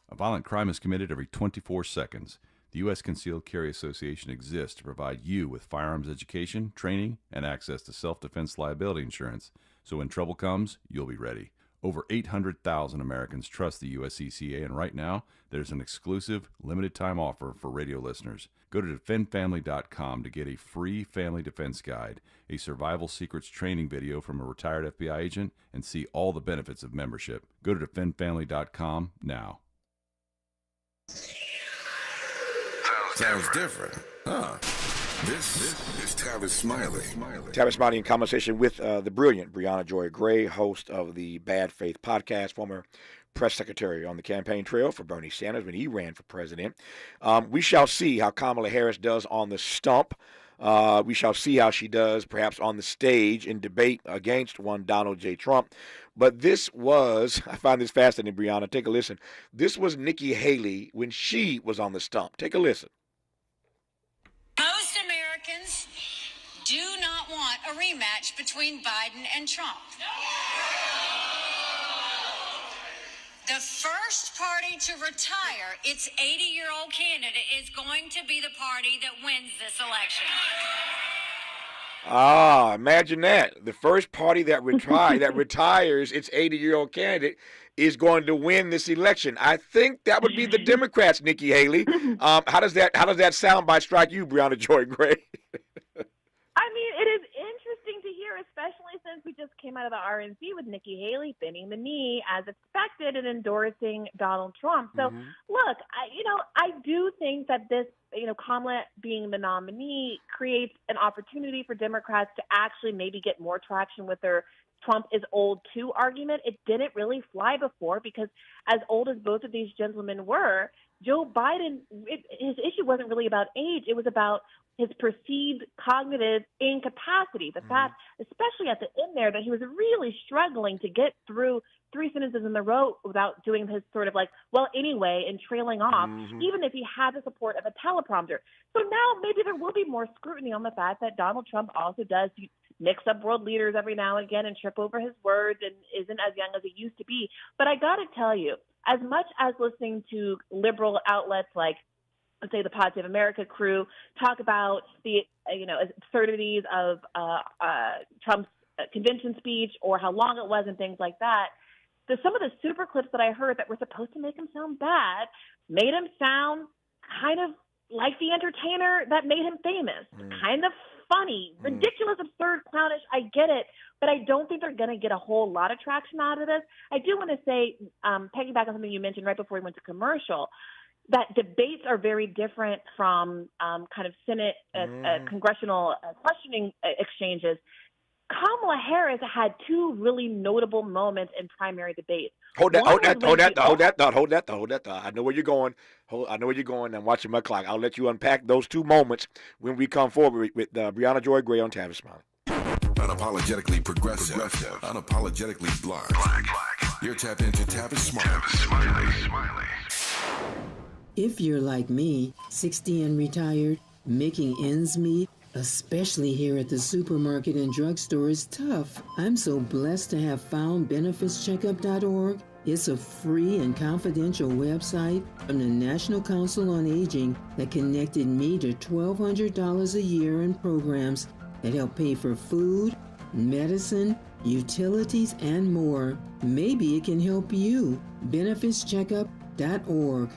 A violent crime is committed every 24 seconds. The U.S. Concealed Carry Association exists to provide you with firearms education, training, and access to self-defense liability insurance, so when trouble comes, you'll be ready. Over 800,000 Americans trust the USCCA, and right now, there's an exclusive, limited-time offer for radio listeners. Go to defendfamily.com to get a free family defense guide, a survival secrets training video from a retired FBI agent, and see all the benefits of membership. Go to defendfamily.com now. Sounds different. Huh. This is Tavis Smiley. Tavis Smiley in conversation with the brilliant Brianna Joy Gray, host of the Bad Faith podcast, former press secretary on the campaign trail for Bernie Sanders when he ran for president. We shall see how Kamala Harris does on the stump. We shall see how she does perhaps on the stage in debate against one Donald J. Trump. But this was, I find this fascinating, Brianna. Take a listen. This was Nikki Haley when she was on the stump. Take a listen. Most Americans do not want a rematch between Biden and Trump. The first party to retire its 80-year-old candidate is going to be the party that wins this election. Imagine that. The first party that retires its 80-year-old candidate is going to win this election. I think that would be the Democrats, Nikki Haley. How does that soundbite strike you, Brianna Joy Gray? I mean, it is interesting to hear, especially since we just came out of the RNC with Nikki Haley bending the knee as expected and endorsing Donald Trump. So, look, I do think that this, Kamala being the nominee creates an opportunity for Democrats to actually maybe get more traction with their Trump is old too argument. It didn't really fly before because as old as both of these gentlemen were, Joe Biden, his issue wasn't really about age. It was about his perceived cognitive incapacity. The fact, especially at the end there, that he was really struggling to get through 3 sentences in a row without doing his sort of like, well, anyway, and trailing off, even if he had the support of a teleprompter. So now maybe there will be more scrutiny on the fact that Donald Trump also does mix up world leaders every now and again and trip over his words and isn't as young as he used to be. But I got to tell you, as much as listening to liberal outlets like, let's say, the Pod Save America crew talk about the absurdities of Trump's convention speech or how long it was and things like that, some of the super clips that I heard that were supposed to make him sound bad made him sound kind of like the entertainer that made him famous, kind of funny, ridiculous, absurd, clownish. I get it, but I don't think they're going to get a whole lot of traction out of this. I do want to say, piggyback on something you mentioned right before we went to commercial, that debates are very different from kind of Senate, congressional questioning exchanges. Kamala Harris had two really notable moments in primary debates. Hold that thought. I know where you're going. I know where you're going. I'm watching my clock. I'll let you unpack those two moments when we come forward with Brianna Joy Gray on Tavis Smiley. Unapologetically progressive. Unapologetically black. You're tapped into Tavis Smiley. If you're like me, 60 and retired, making ends meet, especially here at the supermarket and drugstore, is tough. I'm so blessed to have found benefitscheckup.org. It's a free and confidential website from the National Council on Aging that connected me to $1,200 a year in programs that help pay for food, medicine, utilities, and more. Maybe it can help you. benefitscheckup.org.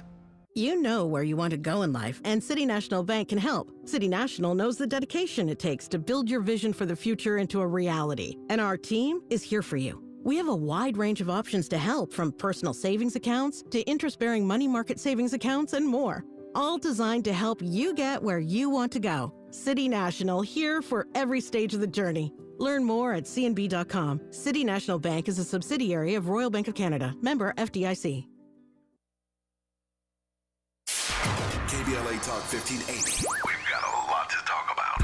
You know where you want to go in life, and City National Bank can help. City National knows the dedication it takes to build your vision for the future into a reality, and our team is here for you. We have a wide range of options to help, from personal savings accounts to interest-bearing money market savings accounts and more, all designed to help you get where you want to go. City National, here for every stage of the journey. Learn more at cnb.com. City National Bank is a subsidiary of Royal Bank of Canada, member FDIC. KBLA Talk 1580. We've got a lot to talk about.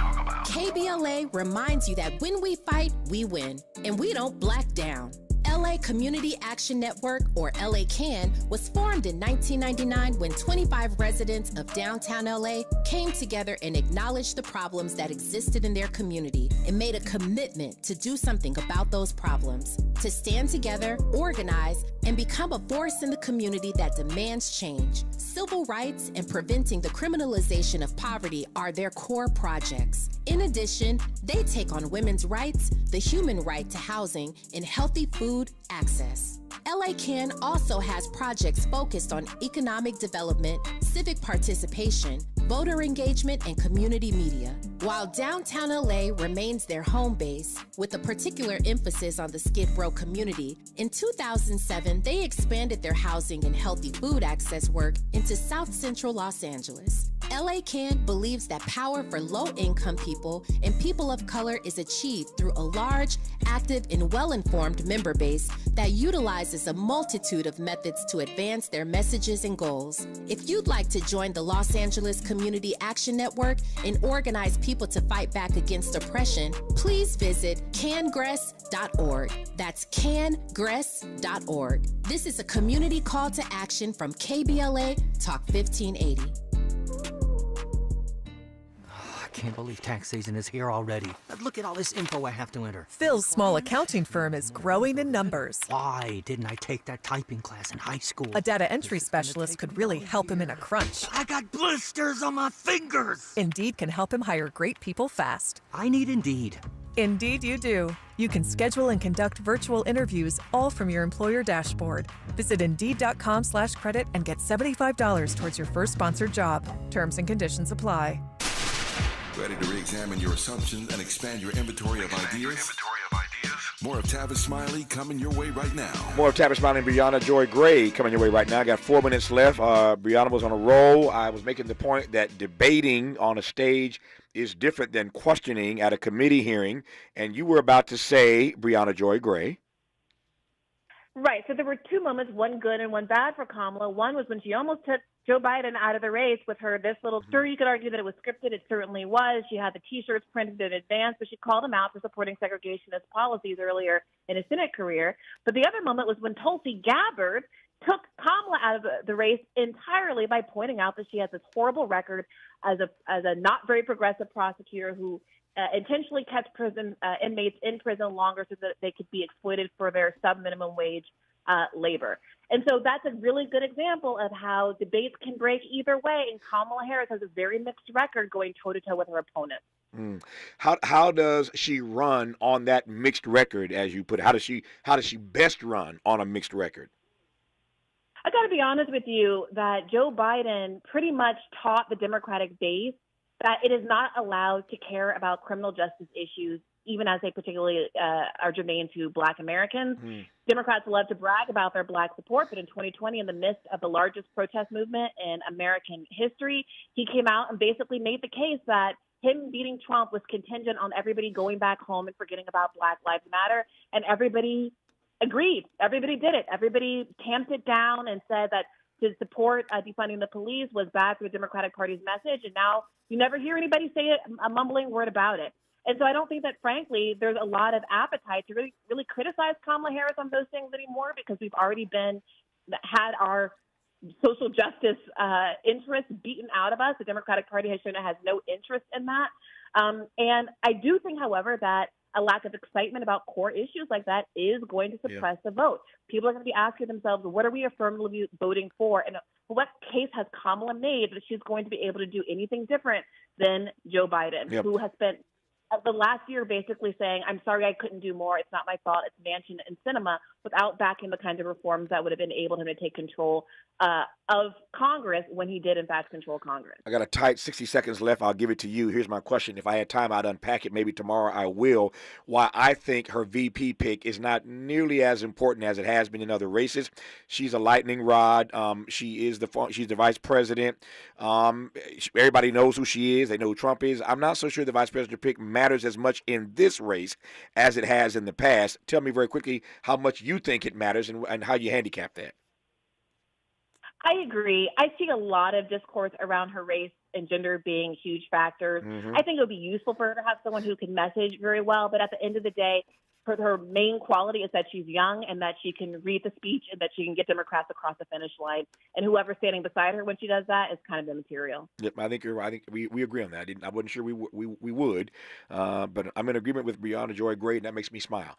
KBLA reminds you that when we fight, we win, and we don't black down. LA Community Action Network, or LA CAN, was formed in 1999 when 25 residents of downtown LA came together and acknowledged the problems that existed in their community and made a commitment to do something about those problems, to stand together, organize, and become a force in the community that demands change. Civil rights and preventing the criminalization of poverty are their core projects. In addition, they take on women's rights, the human right to housing, and healthy food access. LA CAN also has projects focused on economic development, civic participation, voter engagement, and community media. While downtown LA remains their home base, with a particular emphasis on the Skid Row community, in 2007, they expanded their housing and healthy food access work into South Central Los Angeles. LA CAN believes that power for low-income people and people of color is achieved through a large, active, and well-informed member base that utilizes a multitude of methods to advance their messages and goals. If you'd like to join the Los Angeles Community Action Network and organize people to fight back against oppression, please visit cangress.org. That's cangress.org. This is a community call to action from KBLA Talk 1580. I can't believe tax season is here already. Look at all this info I have to enter. Phil's small accounting firm is growing in numbers. Why didn't I take that typing class in high school? A data entry specialist could really help him in a crunch. I got blisters on my fingers. Indeed can help him hire great people fast. I need Indeed. Indeed you do. You can schedule and conduct virtual interviews all from your employer dashboard. Visit Indeed.com/credit and get $75 towards your first sponsored job. Terms and conditions apply. Ready to re-examine your assumptions and expand your inventory of ideas? More of Tavis Smiley coming your way right now. More of Tavis Smiley and Brianna Joy Gray coming your way right now. I got 4 minutes left. Brianna was on a roll. I was making the point that debating on a stage is different than questioning at a committee hearing. And you were about to say, Brianna Joy Gray. Right. So there were two moments, one good and one bad for Kamala. One was when she almost took Joe Biden out of the race with this little story. You could argue that it was scripted. It certainly was. She had the T-shirts printed in advance, but she called him out for supporting segregationist policies earlier in his Senate career. But the other moment was when Tulsi Gabbard took Kamala out of the race entirely by pointing out that she has this horrible record as a not very progressive prosecutor who intentionally kept inmates in prison longer so that they could be exploited for their sub-minimum wage labor. And so that's a really good example of how debates can break either way, and Kamala Harris has a very mixed record going toe-to-toe with her opponent. How does she run on that mixed record, as you put it? How does she best run on a mixed record? I got to be honest with you that Joe Biden pretty much taught the Democratic base that it is not allowed to care about criminal justice issues, even as they particularly are germane to Black Americans. Democrats love to brag about their Black support, but in 2020, in the midst of the largest protest movement in American history, he came out and basically made the case that him beating Trump was contingent on everybody going back home and forgetting about Black Lives Matter, and everybody agreed. Everybody did it. Everybody tamped it down and said that to support defunding the police was bad for the Democratic Party's message, and now you never hear anybody say a mumbling word about it. And so I don't think that, frankly, there's a lot of appetite to really criticize Kamala Harris on those things anymore, because we've already had our social justice interests beaten out of us. The Democratic Party has shown it has no interest in that. And I do think, however, that a lack of excitement about core issues like that is going to suppress the vote. People are going to be asking themselves, what are we affirmatively voting for? And what case has Kamala made that she's going to be able to do anything different than Joe Biden, who has spent the last year basically saying, I'm sorry I couldn't do more. It's not my fault. It's Manchin and Sinema, without backing the kinds of reforms that would have enabled him to take control of Congress when he did, in fact, control Congress. I got a tight 60 seconds left. I'll give it to you. Here's my question. If I had time, I'd unpack it. Maybe tomorrow I will. Why I think her VP pick is not nearly as important as it has been in other races. She's a lightning rod. She's the vice president. Everybody knows who she is. They know who Trump is. I'm not so sure the vice president pick matters as much in this race as it has in the past. Tell me very quickly how much you think it matters and how you handicap that. I agree. I see a lot of discourse around her race and gender being huge factors. I think it would be useful for her to have someone who can message very well, but at the end of the day, her main quality is that she's young and that she can read the speech and that she can get Democrats across the finish line. And whoever's standing beside her when she does that is kind of immaterial. Yep, I think you're right. I think we agree on that. I wasn't sure we would, but I'm in agreement with Brianna Joy Gray, and that makes me smile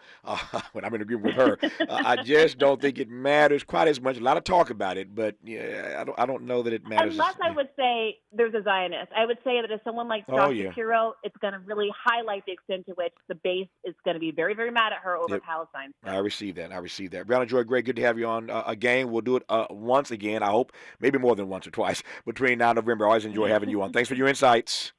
when I'm in agreement with her. I just don't think it matters quite as much. A lot of talk about it, but I don't know that it matters. Unless I would say there's a Zionist. I would say that if someone like Josh Shapiro, it's going to really highlight the extent to which the base is going to be very, very mad at her over Palestine. I received that. Brianna Joy Gray, good to have you on again. We'll do it once again, I hope. Maybe more than once or twice between now and November. I always enjoy having you on. Thanks for your insights.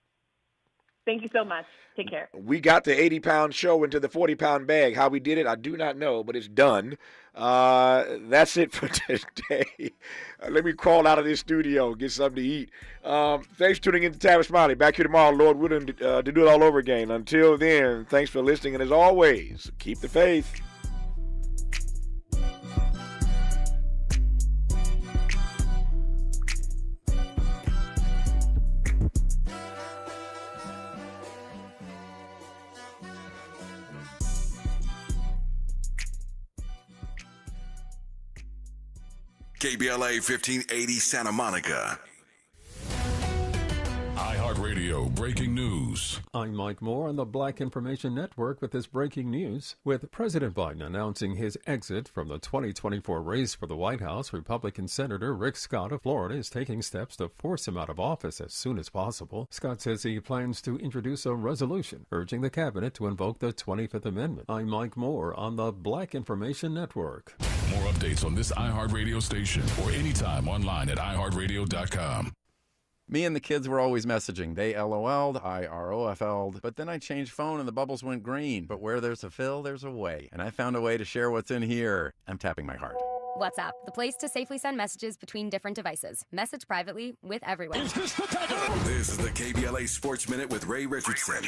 Thank you so much. Take care. We got the 80-pound show into the 40-pound bag. How we did it, I do not know, but it's done. That's it for today. Let me crawl out of this studio, get something to eat. Thanks for tuning in to Tavis Smiley. Back here tomorrow, Lord willing, to do it all over again. Until then, thanks for listening, and as always, keep the faith. KBLA 1580 Santa Monica. iHeartRadio breaking news. I'm Mike Moore on the Black Information Network with this breaking news. With President Biden announcing his exit from the 2024 race for the White House, Republican Senator Rick Scott of Florida is taking steps to force him out of office as soon as possible. Scott says he plans to introduce a resolution urging the cabinet to invoke the 25th Amendment. I'm Mike Moore on the Black Information Network. More updates on this iHeartRadio station or anytime online at iHeartRadio.com. Me and the kids were always messaging. They LOL'd, I ROFL'd, but then I changed phone and the bubbles went green. But where there's a fill, there's a way. And I found a way to share what's in here. I'm tapping my heart. WhatsApp, the place to safely send messages between different devices. Message privately with everyone. This is the KBLA Sports Minute with Ray Richardson.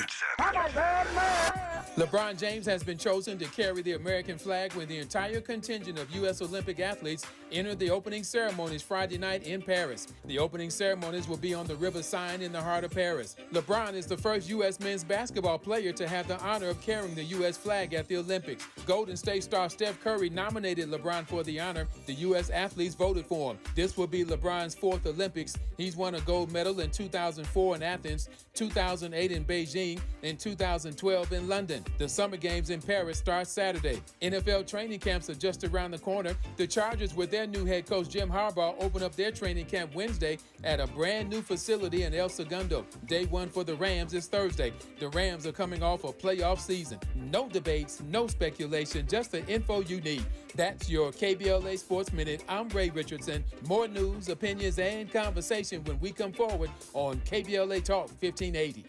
LeBron James has been chosen to carry the American flag when the entire contingent of U.S. Olympic athletes enter the opening ceremonies Friday night in Paris. The opening ceremonies will be on the River Seine in the heart of Paris. LeBron is the first U.S. men's basketball player to have the honor of carrying the U.S. flag at the Olympics. Golden State star Steph Curry nominated LeBron for the honor. The U.S. athletes voted for him. This will be LeBron's fourth Olympics. He's won a gold medal in 2004 in Athens, 2008 in Beijing, and 2012 in London. The Summer Games in Paris start Saturday. NFL training camps are just around the corner. The Chargers, with their new head coach Jim Harbaugh, open up their training camp Wednesday at a brand new facility in El Segundo. Day one for the Rams is Thursday. The Rams are coming off a playoff season. No debates, no speculation, just the info you need. That's your KBLA Sports Minute. I'm Ray Richardson. More news, opinions, and conversation when we come forward on KBLA Talk 1580.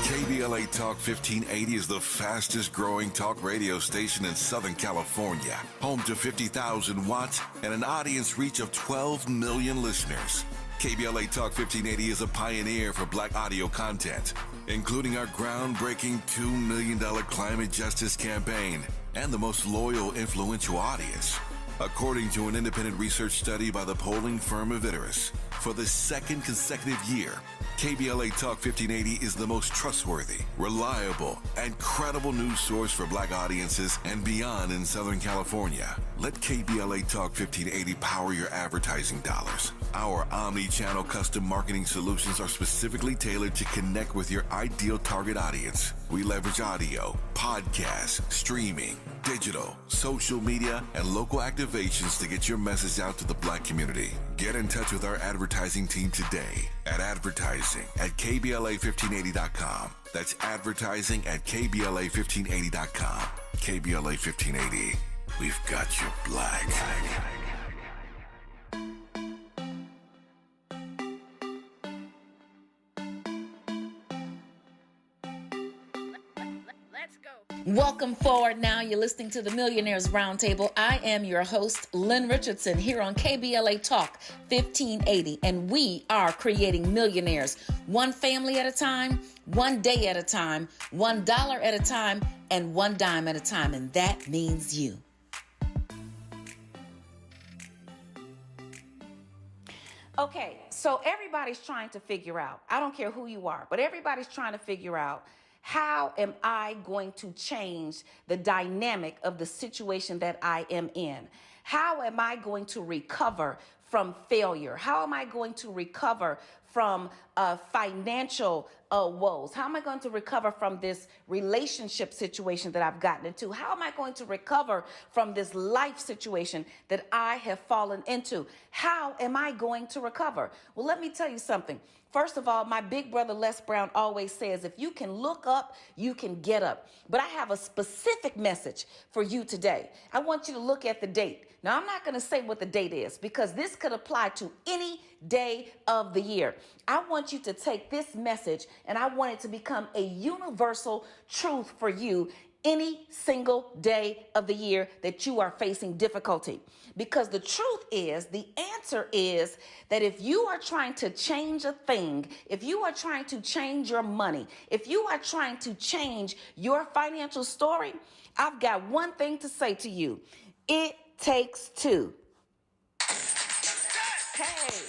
KBLA Talk 1580 is the fastest growing talk radio station in Southern California. Home to 50,000 watts and an audience reach of 12 million listeners. KBLA Talk 1580 is a pioneer for black audio content, including our groundbreaking $2 million climate justice campaign and the most loyal, influential audience. According to an independent research study by the polling firm Interracial, for the second consecutive year, KBLA Talk 1580 is the most trustworthy, reliable, and credible news source for black audiences and beyond in Southern California. Let KBLA Talk 1580 power your advertising dollars. Our omni-channel custom marketing solutions are specifically tailored to connect with your ideal target audience. We leverage audio, podcasts, streaming, digital, social media, and local activations to get your message out to the black community. Get in touch with our advertising team today at advertising@KBLA1580.com. That's advertising at KBLA1580.com. KBLA 1580. We've got you black. Welcome forward now. You're listening to the Millionaires Roundtable. I am your host, Lynn Richardson, here on KBLA Talk 1580, and we are creating millionaires one family at a time, one day at a time, $1 at a time, and one dime at a time, and that means you. Okay, so everybody's trying to figure out, I don't care who you are, but everybody's trying to figure out, how am I going to change the dynamic of the situation that I am in? How am I going to recover from failure? How am I going to recover from financial woes? How am I going to recover from this relationship situation that I've gotten into? How am I going to recover from this life situation that I have fallen into? How am I going to recover? Well, let me tell you something. First of all, my big brother Les Brown always says, if you can look up, you can get up. But I have a specific message for you today. I want you to look at the date. Now, I'm not going to say what the date is because this could apply to any day of the year. I want you to take this message and I want it to become a universal truth for you any single day of the year that you are facing difficulty. Because the truth is, the answer is that if you are trying to change a thing, if you are trying to change your money, if you are trying to change your financial story, I've got one thing to say to you. It takes two. Hey.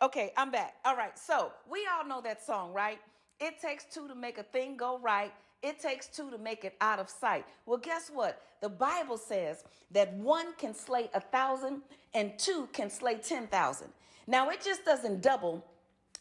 Okay, I'm back. All right, so we all know that song, right? It takes two to make a thing go right. It takes two to make it out of sight. Well, guess what? The Bible says that one can slay 1,000 and two can slay 10,000. Now, it just doesn't double.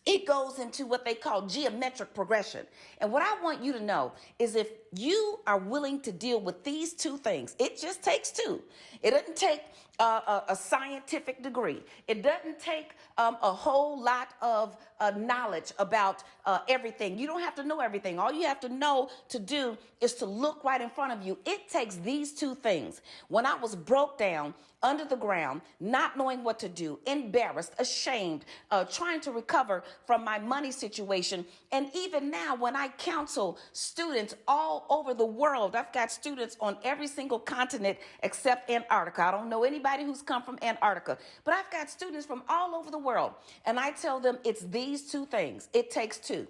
It goes into what they call geometric progression. And what I want you to know is if you are willing to deal with these two things, it just takes two. It doesn't take a scientific degree. It doesn't take a whole lot of knowledge about everything. You don't have to know everything. All you have to know to do is to look right in front of you. It takes these two things. When I was broke down, under the ground, not knowing what to do, embarrassed, ashamed, trying to recover from my money situation. And even now, when I counsel students all over the world, I've got students on every single continent except Antarctica. I don't know anybody who's come from Antarctica, but I've got students from all over the world. And I tell them it's these two things. It takes two.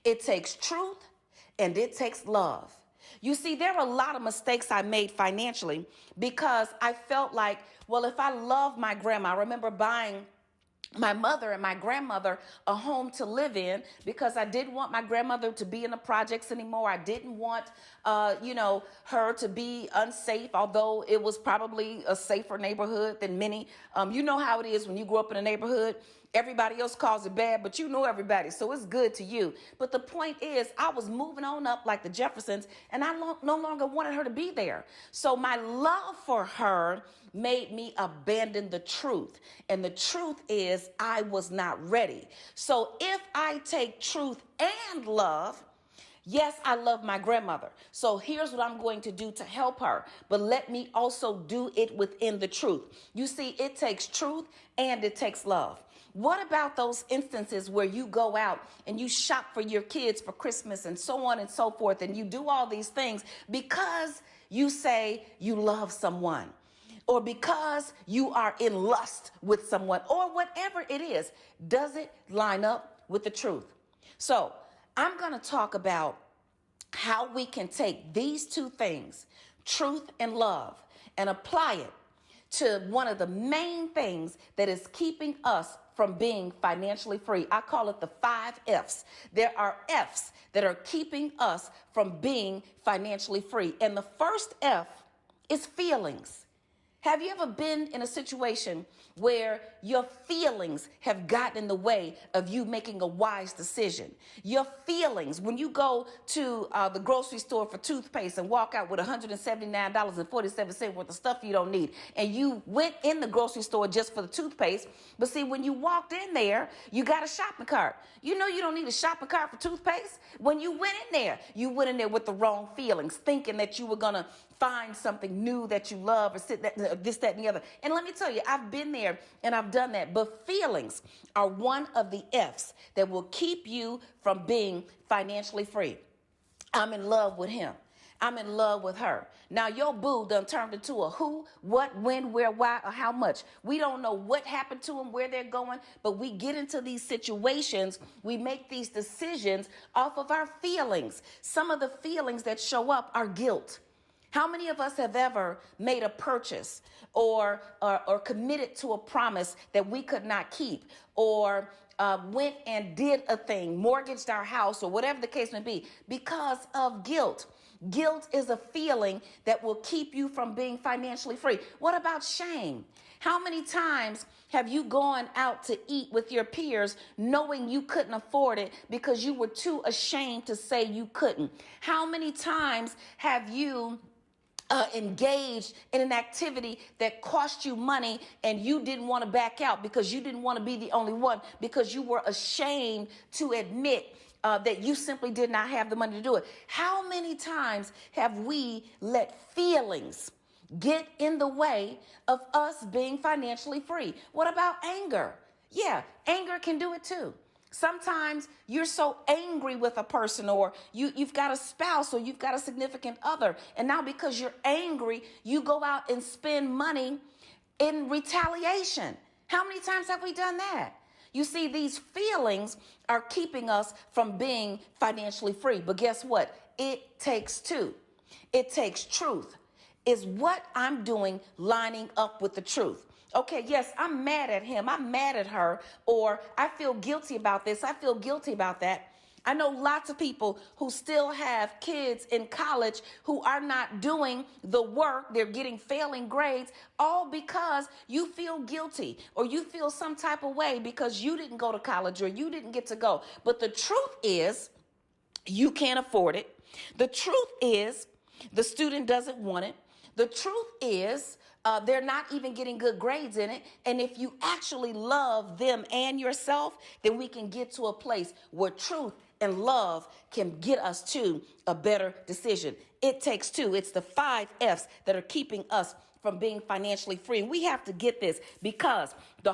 It takes truth and it takes love. You see, there are a lot of mistakes I made financially because I felt like, well, if I love my grandma, I remember buying my mother and my grandmother a home to live in because I didn't want my grandmother to be in the projects anymore. I didn't want, her to be unsafe, although it was probably a safer neighborhood than many. You know how it is when you grow up in a neighborhood. Everybody else calls it bad, but you know everybody, so it's good to you. But the point is, I was moving on up like the Jeffersons, and I no longer wanted her to be there. So my love for her made me abandon the truth. And the truth is, I was not ready. So if I take truth and love, yes, I love my grandmother. So here's what I'm going to do to help her. But let me also do it within the truth. You see, it takes truth and it takes love. What about those instances where you go out and you shop for your kids for Christmas and so on and so forth, and you do all these things because you say you love someone, or because you are in lust with someone, or whatever it is, does it line up with the truth? So I'm going to talk about how we can take these two things, truth and love, and apply it to one of the main things that is keeping us from being financially free. I call it the 5 F's. There are F's that are keeping us from being financially free. And the first F is feelings. Have you ever been in a situation where your feelings have gotten in the way of you making a wise decision? Your feelings, when you go to the grocery store for toothpaste and walk out with $179.47 worth of stuff you don't need, and you went in the grocery store just for the toothpaste, but see, when you walked in there, you got a shopping cart. You know you don't need a shopping cart for toothpaste. When you went in there, you went in there with the wrong feelings, thinking that you were going to find something new that you love, or this, that, and the other. And let me tell you, I've been there and I've done that. But feelings are one of the F's that will keep you from being financially free. I'm in love with him. I'm in love with her. Now your boo done turned into a who, what, when, where, why, or how much. We don't know what happened to them, where they're going, but we get into these situations, we make these decisions off of our feelings. Some of the feelings that show up are guilt. How many of us have ever made a purchase or committed to a promise that we could not keep, or went and did a thing, mortgaged our house, or whatever the case may be, because of guilt? Guilt is a feeling that will keep you from being financially free. What about shame? How many times have you gone out to eat with your peers knowing you couldn't afford it because you were too ashamed to say you couldn't? How many times have you engaged in an activity that cost you money and you didn't want to back out because you didn't want to be the only one, because you were ashamed to admit that you simply did not have the money to do it? How many times have we let feelings get in the way of us being financially free? What about anger? Yeah, anger can do it too. Sometimes you're so angry with a person, or you've got a spouse, or you've got a significant other, and now because you're angry, you go out and spend money in retaliation. How many times have we done that? You see, these feelings are keeping us from being financially free. But guess what? It takes two. It takes truth. Is what I'm doing lining up with the truth? Okay, yes, I'm mad at him, I'm mad at her, or I feel guilty about this, I feel guilty about that. I know lots of people who still have kids in college who are not doing the work, they're getting failing grades, all because you feel guilty, or you feel some type of way because you didn't go to college, or you didn't get to go. But the truth is, you can't afford it. The truth is, the student doesn't want it. The truth is, they're not even getting good grades in it. And if you actually love them and yourself, then we can get to a place where truth and love can get us to a better decision. It takes two. It's the 5 F's that are keeping us from being financially free. We have to get this, because the